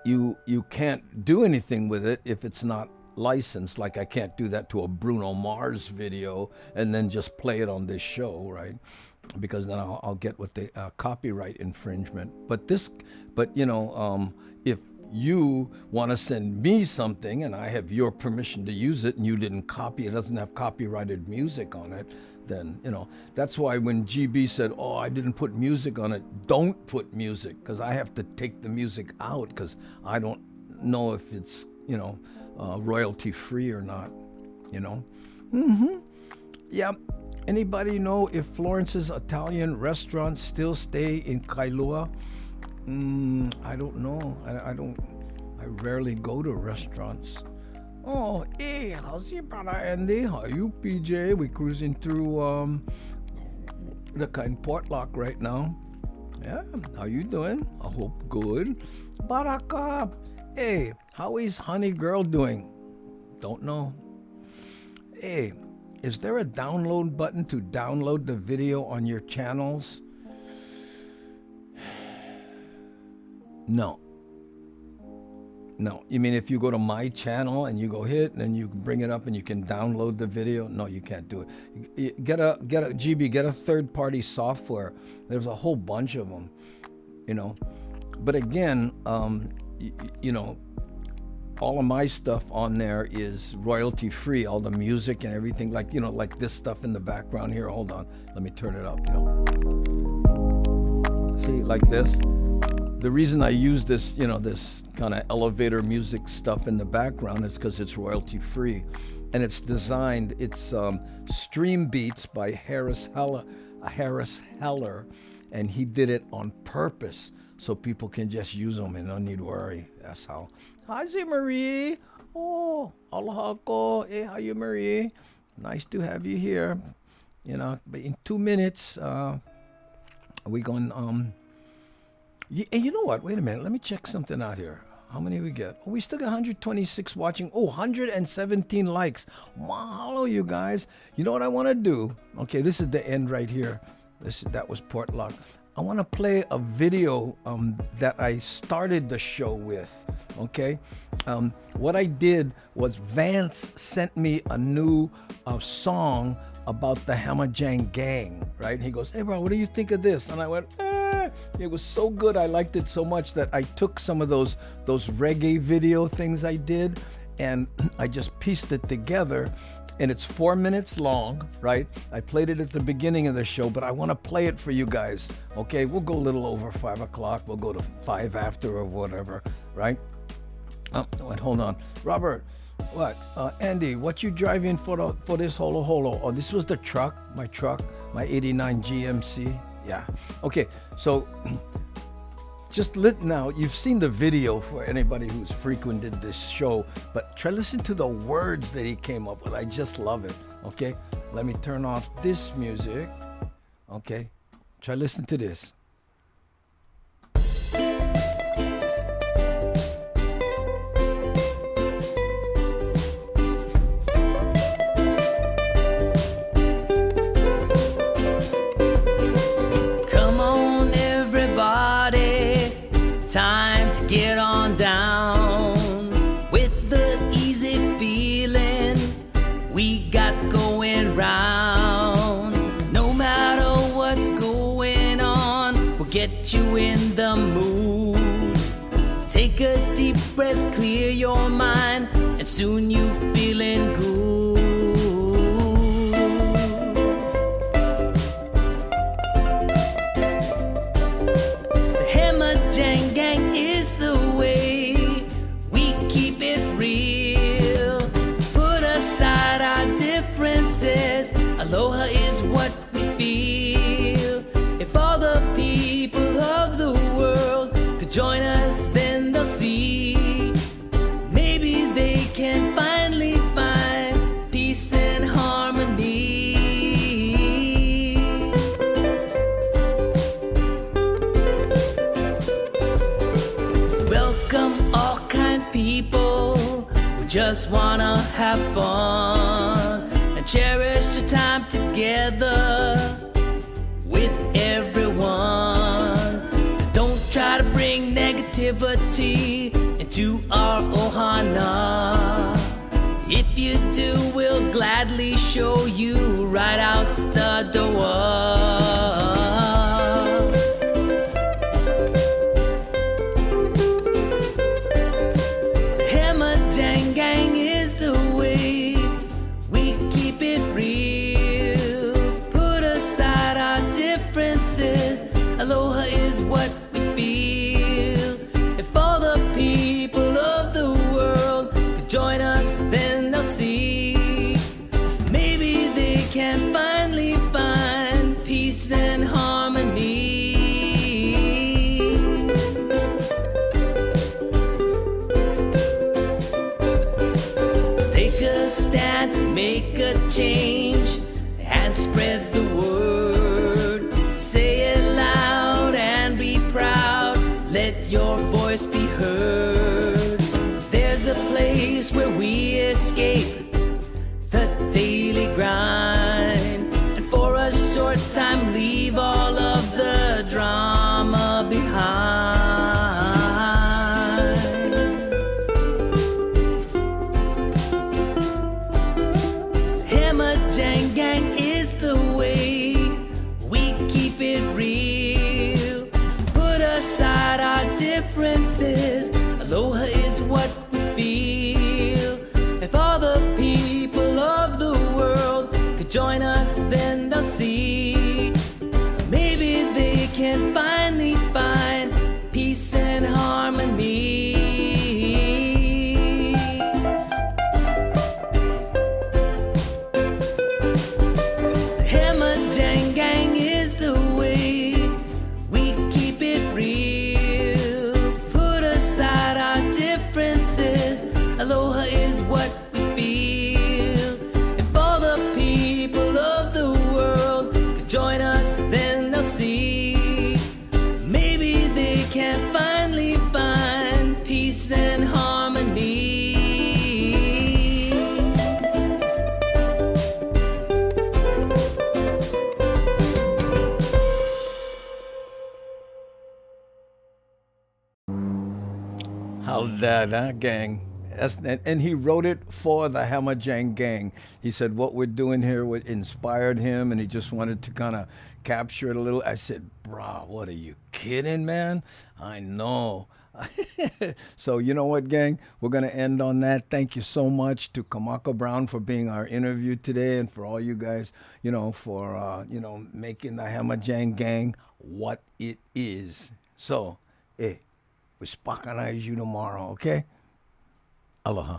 you can't do anything with it if it's not licensed. Like I can't do that to a Bruno Mars video and then just play it on this show, right? Because then I'll get what the copyright infringement. But you know, if you want to send me something and I have your permission to use it and you didn't copy it, doesn't have copyrighted music on it, then, you know, that's why when GB said, oh, I didn't put music on it, don't put music, because I have to take the music out because I don't know if it's, you know, royalty free or not, you know. Yeah. Anybody know if Florence's Italian restaurants still stay in Kailua? I don't know. I rarely go to restaurants. Oh, hey, how's your brother Andy? How are you, PJ? We're cruising through the kind Portlock right now. Yeah, how you doing? I hope good. Baraka. Hey, how is Honey Girl doing? Don't know. Hey, is there a download button to download the video on your channels? No. You mean if you go to my channel and you go hit and then you bring it up and you can download the video? No, you can't do it. Get a third-party software. There's a whole bunch of them, you know. But again, you know, all of my stuff on there is royalty free. All the music and everything, like, you know, like this stuff in the background here. Hold on, let me turn it up. You know, see, like this the reason I use this, you know, this kind of elevator music stuff in the background is because it's royalty free, and it's designed. It's Stream Beats by Harris Heller, and he did it on purpose so people can just use them and don't need to worry. That's how. Hi, Marie. Oh, aloha ko. Hey, how you, Marie? Nice to have you here. You know, but in 2 minutes, we going and you know what? Wait a minute. Let me check something out here. How many we get? Oh, we still got 126 watching. Oh, 117 likes. Mahalo, you guys. You know what I want to do? Okay, this is the end right here. That was Portlock. I want to play a video that I started the show with. Okay, what I did was Vance sent me a new song about the Hamajang Gang, right? He goes, "Hey, bro, what do you think of this?" And I went, it was so good. I liked it so much that I took some of those reggae video things I did, and I just pieced it together. And it's 4 minutes long, right? I played it at the beginning of the show, but I want to play it for you guys. Okay, we'll go a little over 5 o'clock. We'll go to 5 after or whatever, right? Wait, hold on, Robert. What? Andy, what you driving for this holo holo? Oh, this was the truck, my 89 GMC. Yeah. Okay, so just now, you've seen the video for anybody who's frequented this show, but try listen to the words that he came up with. I just love it. Okay, let me turn off this music. Okay, try listen to this. Time to get on down with the easy feeling we got going round. No matter what's going on, we'll get you in the mood. Take a deep breath, clear your mind, and soon you feeling good. The Hamajang Gang is the way we keep it real. Put aside our differences, aloha is what we feel. If all the people of the world could join us, then they'll see. Maybe they can finally find peace and harmony. Welcome all kind people who just wanna have fun and cherish the time together with everyone. So don't try to bring negativity into our ohana. If you do, we'll gladly show you right out the door. Hamajang Gang is the way we keep it real. Put aside our differences, aloha is what we feel. If all the people of the world could join us, then they'll see. Maybe they can finally find peace and harmony. Let's take a stand to make a change and spread the word. Say it loud and be proud. Let your voice be heard. There's a place where we escape the daily grind, and for a short time leave all of the drama behind. Hamajang Gang is the way we keep it real. Put aside our differences, aloha is what we feel. If all the people of the world could How's that, huh, gang? And he wrote it for the Hammerjang gang. He said what we're doing here inspired him, and he just wanted to kind of capture it a little. I said, "Brah, what are you kidding, man? I know." So you know what, gang? We're gonna end on that. Thank you so much to Kamaka Brown for being our interview today, and for all you guys, for making the Hammerjang gang what it is. So, we spoconize you tomorrow, okay? Aloha.